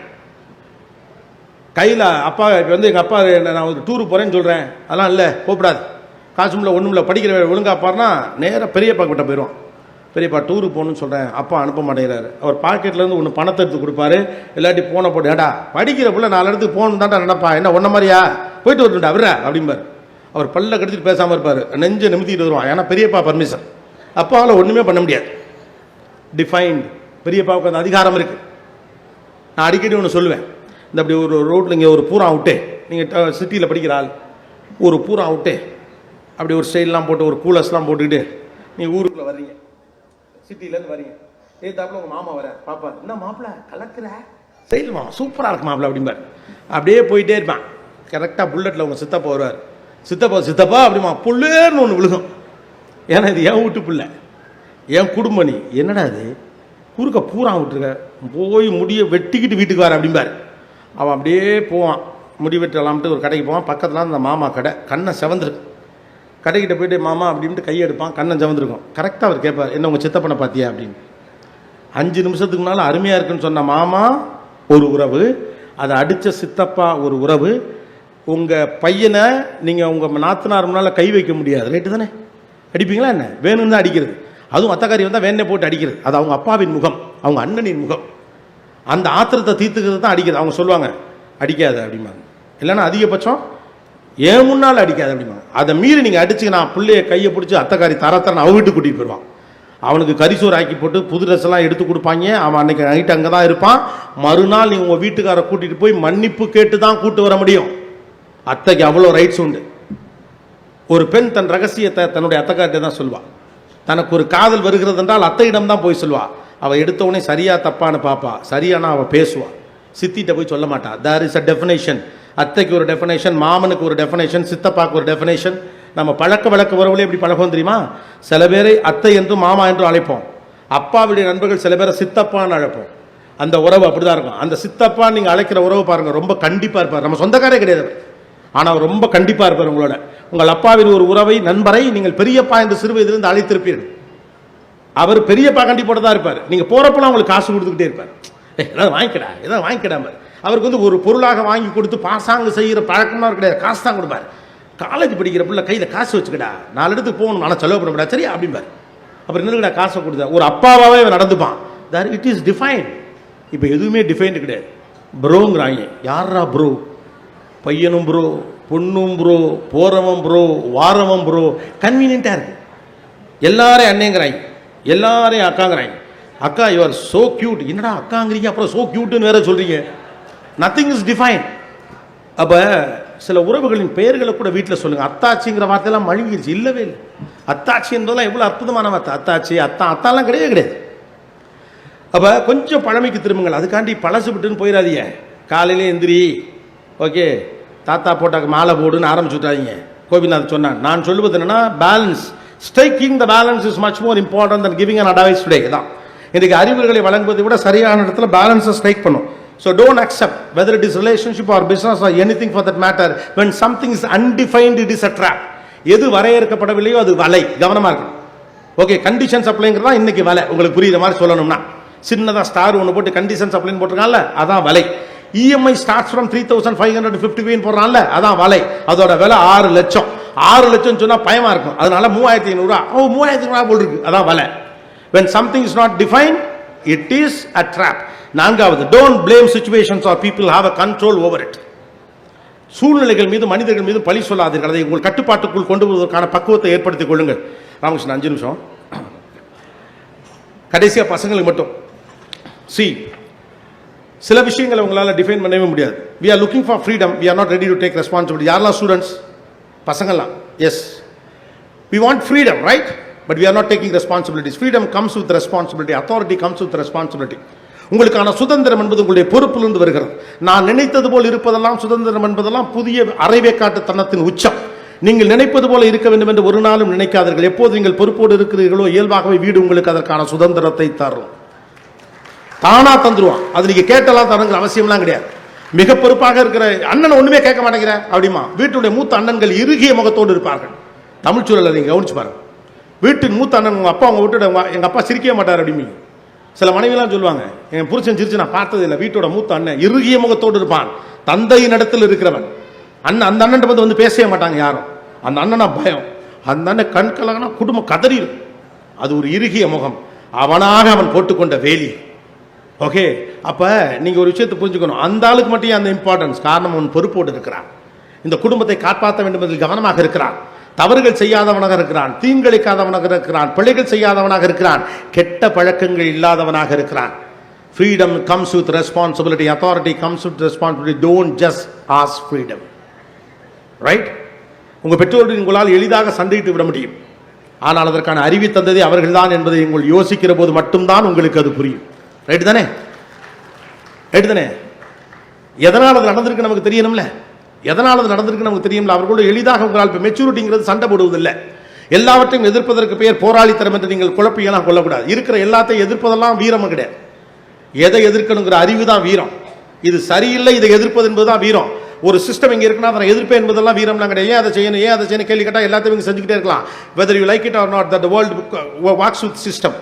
கையில் அப்பா வந்து எங்கள் அப்பா நான் ஒரு டூருக்கு போகிறேன்னு சொல்கிறேன், அதெல்லாம் இல்லை போகக்கூடாது, காசுமில்ல ஒன்றும் இல்லை, படிக்கிற ஒழுங்காக அப்பாருனா நேராக பெரியப்பா கிட்ட போயிடுவான். பெரியப்பா டூருக்கு போகணுன்னு சொல்கிறேன், அப்பா அனுப்ப மாட்டேங்கிறாரு. அவர் பாக்கெட்லேருந்து ஒன்று பணத்தை எடுத்து கொடுப்பாரு, இல்லாட்டி போனை போட்டு ஏடா படிக்கிற பிள்ளை 4 இடத்துக்கு போகணும் தான்டா நினைப்பா, என்ன ஒன்றை மாதிரியா போயிட்டு வரட்டும்டா அவரா அப்படிம்பார். அவர் பல்ல கடிச்சிட்டு பேசாமல் இருப்பார், நெஞ்சை நிமித்திட்டு வருவான். ஏன்னா பெரியப்பா பர்மிஷன், அப்பாவால் ஒன்றுமே பண்ண முடியாது. டிஃபைன்டு, பெரியப்பாவுக்கு அந்த அதிகாரம் இருக்குது. நான் அடிக்கடி ஒன்று சொல்லுவேன், இந்த அப்படி ஒரு ரோட்டில் இங்கே ஒரு பூரா விட்டு, நீங்கள் சிட்டியில் படிக்கிற ஆள், ஒரு பூரா விட்டு அப்படி ஒரு ஸ்டைல்லாம் போட்டு ஒரு கூலர்ஸ்லாம் போட்டுக்கிட்டு நீங்கள் ஊருக்குள்ளே வர்றீங்க, சிட்டிலேருந்து வரீங்க, தாப்புல உங்கள் மாமா வர பாப்பா, என்ன மாப்பிள்ள கலக்குற ஸ்டைல் மாமா சூப்பராக இருக்கு மாப்பிள்ள அப்படிம்பார். அப்படியே போயிட்டே இருப்பான். கரெக்டாக புல்லட்டில் உங்கள் சித்தப்பா வருவார். சித்தப்பா அப்படிமா புல்லுன்னு ஒன்று விழுகும். ஏன்னா இது என் வீட்டு பிள்ளை, என் குடும்பம், நீ என்னடா அது குறுக்க பூரா விட்டுருக்க, போய் முடியை வெட்டிக்கிட்டு வீட்டுக்கு வர அப்படிம்பார். அவன் அப்படியே போவான், முடி வெட்டலாம்ட்டு ஒரு கடைக்கு போவான். பக்கத்தில் அந்த மாமா கடை, கண்ணை செவந்துருக்கு. கடைக்கிட்ட போய்ட்டு மாமா அப்படின்ட்டு கையெடுப்பான், கண்ணை செவந்துருக்கும். கரெக்டாக அவர் கேட்பார், என்ன உங்கள் சித்தப்பனை பார்த்தியா அப்படின்னு. 5 நிமிஷத்துக்கு முன்னால் அருமையாக இருக்குன்னு சொன்ன மாமா ஒரு உறவு, அதை அடித்த சித்தப்பா ஒரு உறவு. உங்கள் பையனை நீங்கள் உங்கள் நாத்தனார் முன்னால் கை வைக்க முடியாது, ரைட்டு தானே? அடிப்பீங்களா என்ன? வேணும்னு தான் அடிக்கிறது. அதுவும் அத்தக்காரி வந்தால் வேணே போட்டு அடிக்கிறது. அது அவங்க அப்பாவின் முகம், அவங்க அண்ணனின் முகம். அந்த ஆத்திரத்தை தீர்த்துக்கிறது தான் அடிக்கிறது. அவங்க சொல்லுவாங்க அடிக்காத அப்படிம்பாங்க, இல்லைன்னா அதிகபட்சம் ஏன் முன்னால் அடிக்காது அப்படிம்பாங்க. அதை மீறி நீங்கள் அடிச்சு நான் பிள்ளைய கையை பிடிச்சி அத்தக்காரி தரத்தரன்னு அவ வீட்டுக்கு கூட்டிகிட்டு போயிடுவான். அவனுக்கு கரிசோறு ஆக்கி போட்டு புது ட்ரெஸ் எல்லாம் எடுத்து கொடுப்பாங்க. அவன் அன்னைக்கு நைட்டு அங்கே தான் இருப்பான். மறுநாள் நீங்கள் உங்கள் வீட்டுக்காரை கூட்டிகிட்டு போய் மன்னிப்பு கேட்டு தான் கூட்டு வர முடியும். அத்தைக்கு அவ்வளோ ரைட்ஸ் உண்டு. ஒரு பெண் தன் ரகசியத்தை தன்னுடைய அத்தைக்கார்ட்ட தான் சொல்லுவாள். தனக்கு ஒரு காதல் வருகிறது என்றால் அத்தையிடம் தான் போய் சொல்லுவாள். அவள் எடுத்தவொடனே சரியா தப்பான்னு பார்ப்பா. சரியானா அவள் பேசுவாள், சித்திட்ட போய் சொல்ல மாட்டாள். There is a definition. அத்தைக்கு ஒரு டெஃபினேஷன், மாமனுக்கு ஒரு டெஃபினேஷன், சித்தப்பாக்கு ஒரு டெஃபினேஷன். நம்ம பழக்க வழக்க உறவுகளே எப்படி பழகம் தெரியுமா? சில பேரை அத்தை என்றும் மாமா என்றும் அழைப்போம். அப்பாவுடைய நண்பர்கள் சில பேரை சித்தப்பான்னு அழைப்போம். அந்த உறவு அப்படிதான் இருக்கும். அந்த சித்தப்பா நீங்கள் அழைக்கிற உறவு பாருங்கள், ரொம்ப கண்டிப்பாக இருப்பார். நம்ம சொந்தக்காரே கிடையாது, ஆனால் அவர் ரொம்ப கண்டிப்பாக இருப்பார் உங்களோட. உங்கள் அப்பாவின் ஒரு உறவை, நண்பரை நீங்கள் பெரியப்பா என்று சிறு வயதிலிருந்து அழைத்திருப்பீர்கள். அவர் பெரியப்பா கண்டிப்போட தான் இருப்பார். நீங்கள் போகிறப்பெல்லாம் உங்களுக்கு காசு கொடுத்துக்கிட்டே இருப்பார். ஏதாவது வாங்கிக்கிடாம அவருக்கு வந்து ஒரு பொருளாக வாங்கி கொடுத்து பாசாங்கு செய்கிற பழக்கம்லாம் கிடையாது. காசு தான் கொடுப்பார். காலேஜ் படிக்கிற பிள்ளை கையில் காசு வச்சுக்கடா, 4 இடத்துக்கு போகணும், ஆனால் செலவு பண்ண முடியாது, சரியா அப்படிம்பார். அப்புறம் என்னடா காசை கொடுத்தா ஒரு அப்பாவாகவே நடந்துப்பான். It is define. இப்போ எதுவுமே டிஃபைன்டு கிடையாது. ப்ரோங்கிறாங்க. யாரா ப்ரோ? பையனும் ப்ரோ, பொண்ணும் ப்ரோ, போறவன் ப்ரோ, வாரவன் ப்ரோ. கன்வீனியன்ட்டாக இருக்கு. எல்லாரையும் அண்ணேங்கிறாங்க, எல்லாரையும் அக்காங்கிறாங்க. அக்கா யூ ஆர் சோ கியூட். என்னடா அக்காங்கிறீங்க, அப்புறம் சோ கியூட்னு வேற சொல்றீங்க. Nothing is define. அப்போ சில உறவுகளின் பெயர்களை கூட வீட்டில் சொல்லுங்க. அத்தாச்சிங்கிற வார்த்தையெல்லாம் மழுங்கிடுச்சு, இல்லவே இல்லை. அத்தாச்சி என்பதெல்லாம் எவ்வளோ அற்புதமான வார்த்தை. அத்தாச்சி, அத்தாலாம் கிடையவே கிடையாது. அப்போ கொஞ்சம் பழமைக்கு திரும்புங்கள். அதுக்காண்டி பழசு விட்டுன்னு போயிடாதீங்க. காலையிலே எந்திரி, ஓகே, தாத்தா போட்டாக்கு மாலை போடுன்னு ஆரம்பிச்சு விட்டாதீங்க. கோபிநாத் சொன்னான். நான் சொல்லுவது என்னன்னா, balance, striking the balance is much more important than giving an advice today. தான் இன்றைக்கு அறிவுரைகளை வழங்குவதை விட சரியான இடத்துல பேலன்ஸை ஸ்ட்ரைக் பண்ணும். So don't accept, whether it is relationship or business or anything for that matter, when something is undefined, it is a trap. எது வரையறுக்கப்படவில்லையோ அது வலை. கவனமா இருக்கணும். ஓகே, கண்டிஷன்ஸ் அப்ளைங்கிறதா இன்னைக்கு வலை. உங்களுக்கு புரியுற மாதிரி சொல்லணும்னா, சின்னதா ஸ்டார் ஒன்று போட்டு கண்டிஷன்ஸ் அப்ளைன்னு போட்டிருக்காங்கல்ல, அதான் வலை. இஎம்ஐ ஸ்டார்ட்ஸ் ஃப்ரம் 3550 போடுறான்ல, அதான் வலை. அதோட விலை 6 லட்சம். 6 லட்சம் சொன்னா பயமா இருக்கும். அதனால 3500 ரூபா, 3500 போல் இருக்கு, அதான் வலை. When something is not defined, it is a trap. நான்காவது, don't blame situations or people, have a control over it. சூழ்நிலைகள் மீது, மனிதர்கள் மீது பழி சொல்லாதீர்கள். அதை உங்கள் கட்டுப்பாட்டுக்குள் கொண்டு வருவதற்கான பக்குவத்தை ஏற்படுத்திக் கொள்ளுங்கள். ராமகிருஷ்ணன் 5 நிமிஷம். கடைசியா பசங்களுக்கு மட்டும் சில விஷயங்களை உங்களால் டிஃபைன் பண்ணவே முடியாது. we are looking for freedom, we are not ready to take responsibility. யாரெல்லாம் ஸ்டூடெண்ட்ஸ்? பசங்கள்லாம் S, we want freedom, right? but we are not taking responsibilities. freedom comes with responsibility, authority comes with responsibility. உங்களுக்கான சுதந்திரம் என்பது உங்களுடைய பொறுப்பிலிருந்து வருகிறது. நான் நினைத்தது போல் இருப்பதெல்லாம் சுதந்திரம் என்பதெல்லாம் புதிய அரைவேக்காட்டு தனத்தின் உச்சம். நீங்கள் நினைப்பது போல இருக்க வேண்டும் என்று ஒரு நாளும் நினைக்காதீர்கள். எப்போது நீங்கள் பொறுப்போடு இருக்கிறீர்களோ இயல்பாகவே வீடு உங்களுக்கு அதற்கான சுதந்திரத்தை தரும். தானா தந்துருவான். அது நீங்க கேட்டெல்லாம் தருங்கிற அவசியம்லாம் கிடையாது. மிக பொறுப்பாக இருக்கிற அண்ணன் ஒண்ணுமே கேட்க மாட்டேங்கிற அப்படிமா வீட்டுடைய மூத்த அண்ணன்கள் இறுகிய முகத்தோடு இருப்பார்கள். தமிழ் சூழலை நீங்க கவனிச்சு பாருங்க. வீட்டின் மூத்த அண்ணன் உங்க அப்பா உங்க விட்டு எங்க அப்பா சிரிக்கவே மாட்டார் அப்படிங்க. சில மனைவிலாம் சொல்லுவாங்க, என் புருஷன் சிரிச்சு நான் பார்த்தது இல்லை. வீட்டோட மூத்த அண்ணன் இறுகிய முகத்தோடு இருப்பான். தந்தையின் இடத்தில் இருக்கிறவன் அண்ணன். அந்த அண்ணன் வந்து பேசவே மாட்டாங்க யாரும். அந்த அண்ணனா பயம். அந்த அண்ணன் கண் கலங்கினா குடும்பம் கதறிடும். அது ஒரு இறுகிய முகம். அவனாக அவன் போட்டுக்கொண்ட வேலி. ஓகே, அப்ப நீங்க ஒரு விஷயத்தை புரிஞ்சுக்கணும். அந்த ஆளுக்கு மட்டும் அந்த இம்பார்ட்டன்ஸ். காரணம், அவன் பொறுப்போடு இருக்கிறான். இந்த குடும்பத்தை காப்பாற்ற வேண்டும் என்பதில் கவனமாக இருக்கிறான். தவறுகள் செய்யாதவனாக இருக்கிறான். தீங்கிழைக்காதவனாக இருக்கிறான். பிழைகள் செய்யாதவனாக இருக்கிறான். கெட்ட பழக்கங்கள் இல்லாதவனாக இருக்கிறான். Freedom comes with responsibility. Authority comes with responsibility. Don't just ask freedom. Right? உங்கள் பெற்றோர்கள் உங்களால் எளிதாக சண்டையிட்டு விட முடியும். ஆனால் அதற்கான அறிவை தந்ததே அவர்கள்தான் என்பதை நீங்கள் யோசிக்கிற போது மட்டும்தான் உங்களுக்கு அது புரியும். ரைட் தானே? ரைட் தானே? எதனால் அது நடந்திருக்கு நமக்கு தெரியணும்ல. எதனால் அது நடந்திருக்கு நமக்கு தெரியும்ல. அவர்களோடு எளிதாக உங்களால் இப்போ மெச்சூரிட்டிங்கிறது சண்டை போடுவதில்லை. எல்லாவற்றையும் எதிர்ப்பதற்கு பெயர் போராளித்தனம் என்று நீங்கள் குழப்பியெல்லாம் கொள்ளக்கூடாது. இருக்கிற எல்லாத்தையும் எதிர்ப்பதெல்லாம் வீரம் கிடையாது. எதை எதிர்க்கணுங்கிற அறிவு தான் வீரம். இது சரியில்லை, இதை எதிர்ப்பது என்பதுதான் வீரம். ஒரு சிஸ்டம் இங்கே இருக்குன்னா அதை எதிர்ப்பேன் என்பதெல்லாம் வீரம்லாம் கிடையாது. ஏன் அதை செய்யணும், ஏன் அதை செய்யணும் கேள்வி கேட்டால் எல்லாத்தையும் செஞ்சுக்கிட்டே இருக்கலாம். Whether you like it or not, that world walks with system.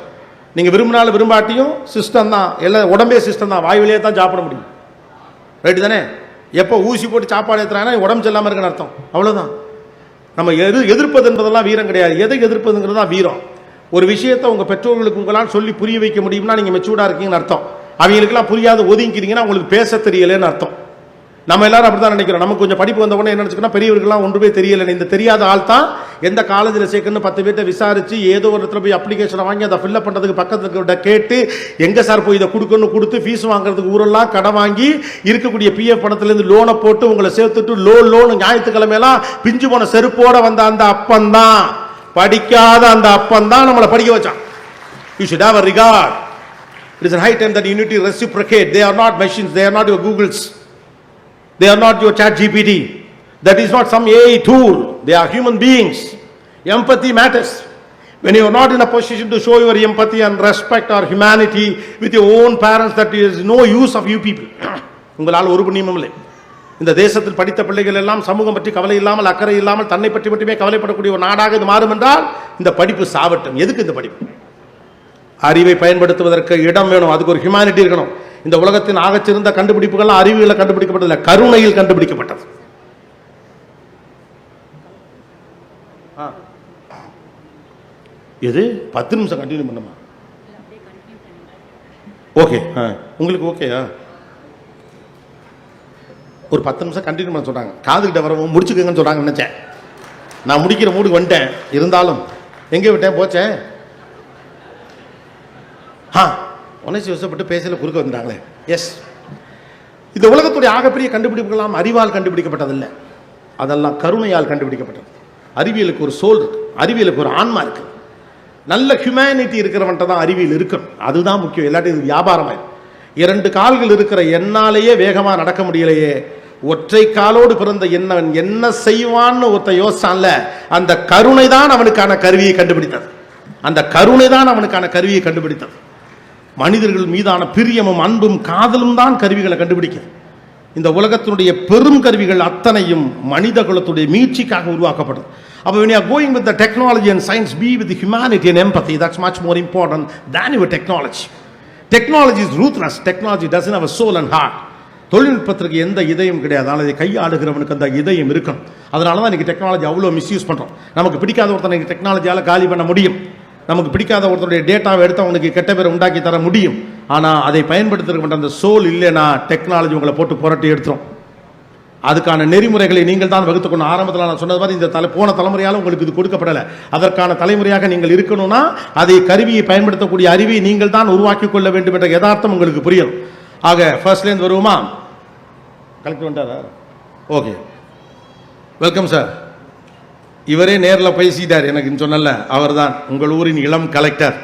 நீங்கள் விரும்பினாலும் விரும்பாட்டியும் சிஸ்டம் தான். எல்லாம் உடம்பே சிஸ்டம் தான். வாய் வழியே தான் சாப்பிட முடியும். ரைட்டு தானே? எப்போ ஊசி போட்டு சாப்பாடு ஏற்றுறாங்கன்னா உடம்பு செல்லாமல் இருக்குன்னு அர்த்தம். அவ்வளோதான். நம்ம எதிர்ப்பது என்பதெல்லாம் வீரம் கிடையாது. எதை எதிர்ப்பதுங்கிறது தான் வீரம். ஒரு விஷயத்தை உங்கள் பெற்றோர்களுக்கு உங்களால் சொல்லி புரிய வைக்க முடியும்னா நீங்கள் மெச்சூர்டாக இருக்கீங்கன்னு அர்த்தம். அவங்களுக்குலாம் புரியாது ஒதுங்கிக்கிறீங்கன்னா உங்களுக்கு பேச தெரியலைன்னு அர்த்தம். நம்ம எல்லாரும் அப்படி தான் நினைக்கிறோம். நமக்கு கொஞ்சம் படிப்பு வந்த உடனே என்ன நினச்சிக்கணும், பெரியவர்கள்லாம் ஒன்றுமே தெரியலை. இந்த தெரியாத ஆள் தான் எந்த காலேஜில் சேர்க்கணும்னு 10 பேர்ட்ட விசாரித்து ஏதோ ஒரு இடத்துல போய் அப்ளிகேஷனை வாங்கி அதை ஃபில்அப் பண்ணுறதுக்கு பக்கத்துக்கிட்ட கேட்டு எங்கே சார் போய் இதை கொடுக்கணும்னு கொடுத்து ஃபீஸ் வாங்குறதுக்கு ஊரெல்லாம் கடை வாங்கி இருக்கக்கூடிய பிஎஃப் பணத்துலேருந்து லோனை போட்டு உங்களை சேர்த்துட்டு லோன் ஞாயிற்றுக்கிழமையெல்லாம் பிஞ்சு போன செருப்போட வந்த அந்த அப்பந்தான், படிக்காத அந்த அப்பந்தான் நம்மளை படிக்க வச்சான். You should have a regard. It is a high time that you need to reciprocate. They are not machines. They are not your Googles. They are not your ChatGPT. That is not some AI tool. They are human beings. Empathy matters. When you are not in a position to show your empathy and respect or humanity with your own parents, that is no use of you people. உங்களால் ஒரு புண்ணியமும் இல்லை. இந்த தேசத்தில் படித்த பிள்ளைகள் எல்லாம் சமூகம் பற்றி கவலை இல்லாமல் அக்கறை இல்லாமல் தன்னை பற்றி மட்டுமே கவலைப்படக்கூடிய ஒரு நாடாக இது மாறும் என்றால் இந்த படிப்பு சாவட்டும். எதுக்கு இந்த படிப்பு? அறிவை பயன்படுத்துவதற்கு இடம் வேணும். அதுக்கு ஒரு ஹியூமானிட்டி இருக்கணும். இந்த உலகத்தின் ஆகச்சிறந்த கண்டுபிடிப்புகள்லாம் அறிவியல கண்டுபிடிக்கப்பட்டதில்லை, கருணையில் கண்டுபிடிக்கப்பட்டது. எது 10 நிமிஷம் கண்டினியூ பண்ணுமா? ஓகே, உங்களுக்கு ஓகேயா? ஒரு 10 நிமிஷம் கண்டினியூ பண்ண சொல்றாங்க. காதுகிட்ட வரவும் முடிச்சுக்கங்கன்னு சொல்றாங்க. நினைச்சேன் நான் முடிக்கிற மூடு வந்துட்டேன். இருந்தாலும் எங்கே விட்டேன் போச்சேன். உணர்ச்சி வசப்பட்டு பேசல குறுக்க வந்துட்டாங்களே. எஸ், இந்த உலகத்துடைய ஆகப்பெரிய கண்டுபிடிப்புகளாம் அறிவால் கண்டுபிடிக்கப்பட்டதில்லை, அதெல்லாம் கருணையால் கண்டுபிடிக்கப்பட்டது. அறிவியலுக்கு ஒரு சோல் இருக்கு, அறிவியலுக்கு ஒரு ஆன்மா இருக்கு. நல்ல ஹியூமனிட்டி இருக்கிறவன்ட்ட தான் அறிவியல் இருக்கணும். அதுதான் முக்கியம். இல்லாட்டி இது வியாபாரமாய். 2 கால்கள் இருக்கிற என்னாலேயே வேகமாக நடக்க முடியலையே, ஒற்றை காலோடு பிறந்த என்னவன் என்ன செய்வான்னு ஒருத்த யோசிச்சான்ல, அந்த கருணை தான் அவனுக்கான கருவியை கண்டுபிடித்தது. அந்த கருணை தான் அவனுக்கான கருவியை கண்டுபிடித்தது. மனிதர்கள் மீதான பிரியமும் அன்பும் காதலும் தான் கருவிகளை கண்டுபிடிக்கிறது. இந்த உலகத்தினுடைய பெரும் கருவிகள் அத்தனையும் மனித குலத்துடைய மீட்சிக்காக உருவாக்கப்பட்டது. அப்போ when you are going with the technology and science, be with the humanity and empathy. That's much more important than your technology. Technology is ruthless. Technology doesn't have a soul and heart. தொழில்நுட்பத்திற்கு எந்த இதயம் கிடையாது. ஆனால் அதை கையாளுகிறவனுக்கு அந்த இதயம் இருக்கும். அதனால தான் இன்றைக்கி டெக்னாலஜி அவ்வளோ மிஸ்யூஸ் பண்ணுறோம். நமக்கு பிடிக்காத ஒருத்தனை டெக்னாலஜியால் காலி பண்ண முடியும். நமக்கு பிடிக்காத ஒருத்தருடைய டேட்டாவை எடுத்து அவனுக்கு கெட்ட பேரை உண்டாக்கி தர முடியும். ஆனால் அதை பயன்படுத்துகிற அந்த சோல் இல்லைன்னா டெக்னாலஜி உங்களை போட்டு புரட்டி எடுத்துரும். அதுக்கான நெறிமுறைகளை நீங்கள் தான் வகுத்துக்கணும். ஆரம்பத்தில் நான் சொன்னது மாதிரி இந்த போன தலைமுறையால் உங்களுக்கு இது கொடுக்கப்படலை. அதற்கான தலைமுறையாக நீங்கள் இருக்கணும்னா அதை கருவியை பயன்படுத்தக்கூடிய அறிவை நீங்கள் தான் உருவாக்கி கொள்ள வேண்டும் என்ற யதார்த்தம் உங்களுக்கு புரியும். ஆக ஃபர்ஸ்ட்லேருந்து வருவோமா? கலெக்டர் வந்துட்டாரா? Okay, welcome sir. இவரே நேரில் பேசிட்டார் எனக்கு சொன்னல, அவர் தான் உங்கள் ஊரின் இளம் collector.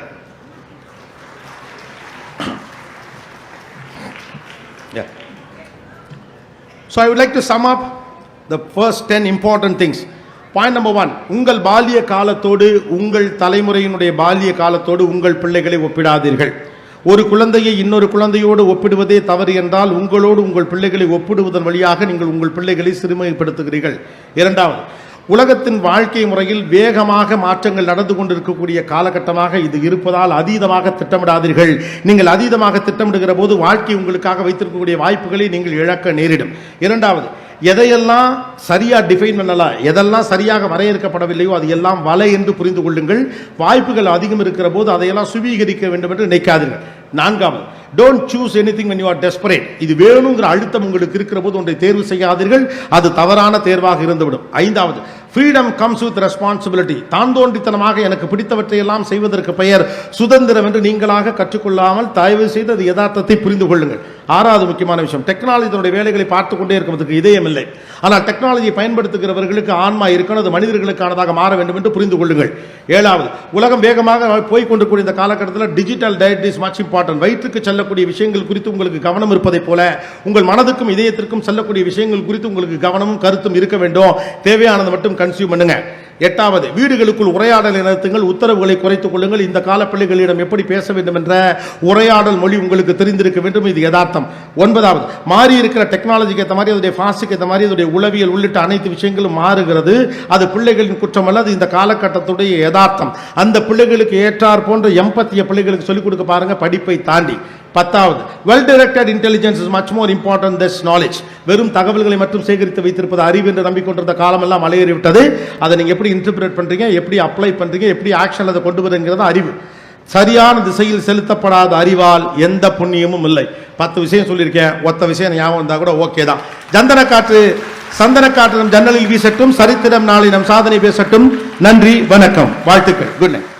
So I would like to sum up the first 10 important things. Point number 1, உங்கள் பால்ய காலத்தோடு உங்கள் தலைமுறையினுடைய பால்ய காலத்தோடு உங்கள் பிள்ளைகளை ஒப்பிடாதீர்கள். ஒரு குழந்தையை இன்னொரு குழந்தையோடு ஒப்பிடுவதே தவறு என்றால் உங்களோடு உங்கள் பிள்ளைகளை ஒப்பிடுவதன் வழியாக நீங்கள் உங்கள் பிள்ளைகளை சிறுமைப்படுத்துகிறீர்கள். 2வது, உலகத்தின் வாழ்க்கை முறையில் வேகமாக மாற்றங்கள் நடந்து கொண்டிருக்கக்கூடிய காலகட்டமாக இது இருப்பதால் அதீதமாக திட்டமிடாதீர்கள். நீங்கள் அதீதமாக திட்டமிடுகிற போது வாழ்க்கை உங்களுக்காக வைத்திருக்கக்கூடிய வாய்ப்புகளை நீங்கள் இழக்க நேரிடும். 2வது, எதையெல்லாம் சரியாக டிஃபைன் பண்ணலாம், எதெல்லாம் சரியாக வரையறுக்கப்படவில்லையோ அது எல்லாம் வலை என்று புரிந்து கொள்ளுங்கள். வாய்ப்புகள் அதிகம் இருக்கிற போது அதையெல்லாம் சுவீகரிக்க வேண்டும் என்று நினைக்காதீர்கள். 4வது, don't choose anything when you are desperate. இது வேணுங்கிற அழுத்தம் உங்களுக்கு இருக்கிற போது ஒன்றை தேர்வு செய்யாதீர்கள், அது தவறான தேர்வாக இருந்துவிடும். 5வது, ஃப்ரீடம் கம்ஸ் வித் ரெஸ்பான்சிபிலிட்டி. தாந்தோண்டித்தனமாக எனக்கு பிடித்தவற்றை எல்லாம் செய்வதற்கு பெயர் சுதந்திரம் என்று நீங்களாக கற்றுக்கொள்ளாமல் தயவு செய்து அது யதார்த்தத்தை புரிந்து கொள்ளுங்கள். ஆறாவது முக்கியமான விஷயம், டெக்னாலஜி தன்னுடைய வேலைகளை பார்த்து கொண்டே இருக்கிறதுக்கு இதயம் இல்லை. ஆனால் டெக்னாலஜியை பயன்படுத்துகிறவர்களுக்கு ஆன்மா இருக்கணும், அது மனிதர்களுக்கானதாக மாற வேண்டும் என்று புரிந்து கொள்ளுங்கள். ஏழாவது, உலகம் வேகமாக போய்கொண்டிருக்கூடிய இந்த காலகட்டத்தில் digital diet is much important. வயிற்றுக்கு செல்லக்கூடிய விஷயங்கள் குறித்து உங்களுக்கு கவனம் இருப்பதைப் போல உங்கள் மனதுக்கும் இதயத்திற்கும் செல்லக்கூடிய விஷயங்கள் குறித்து உங்களுக்கு கவனமும் கருத்தும் இருக்க வேண்டும். தேவையானது மட்டும் கன்சியூம் பண்ணுங்க. எட்டாவது, வீடுகளுக்குள் உரையாடலை நிறுத்துங்கள், உத்தரவுகளை குறைத்துக் கொள்ளுங்கள். இந்த கால பிள்ளைகளிடம் எப்படி பேச வேண்டும் என்ற உரையாடல் மொழி உங்களுக்கு தெரிந்திருக்க வேண்டும், இது யதார்த்தம். ஒன்பதாவது, மாறி இருக்கிற டெக்னாலஜிக்கு ஏற்ற மாதிரி, அதோடைய ஃபாஸ்டுக்கு ஏற்ற மாதிரி, அதோடைய உளவியல் உள்ளிட்ட அனைத்து விஷயங்களும் மாறுகிறது. அது பிள்ளைகளின் குற்றம் அல்ல, அது இந்த காலகட்டத்துடைய யதார்த்தம். அந்த பிள்ளைகளுக்கு ஏற்றார் போன்ற எம்பத்திய பிள்ளைகளுக்கு சொல்லிக் கொடுக்க பாருங்க, படிப்பை தாண்டி. பத்தாவது, well directed intelligence is much more important then knowledge. வெறும் தகவல்களை மட்டும் சேகரித்து வைத்திருப்பது அறிவு என்று நம்பிக்கொண்டிருந்த காலம் எல்லாம் மலையேறிவிட்டது. அதை நீங்க எப்படி இன்டர்பிரேட் பண்றீங்க, எப்படி அப்ளை பண்றீங்க, எப்படி ஆக்ஷன் அதை கொண்டு வருங்கிறது அறிவு. சரியான திசையில் செலுத்தப்படாத அறிவால் எந்த புண்ணியமும் இல்லை. 10 விஷயம் சொல்லியிருக்கேன், ஒத்த விஷயம் ஞாபகம் இருந்தா கூட ஓகே தான். சந்தனக்காற்று நம் ஜன்னலில் வீசட்டும், சரித்திரம் நாளை நம் சாதனை பேசட்டும். நன்றி, வணக்கம், வாழ்த்துக்கள், குட் நைட்.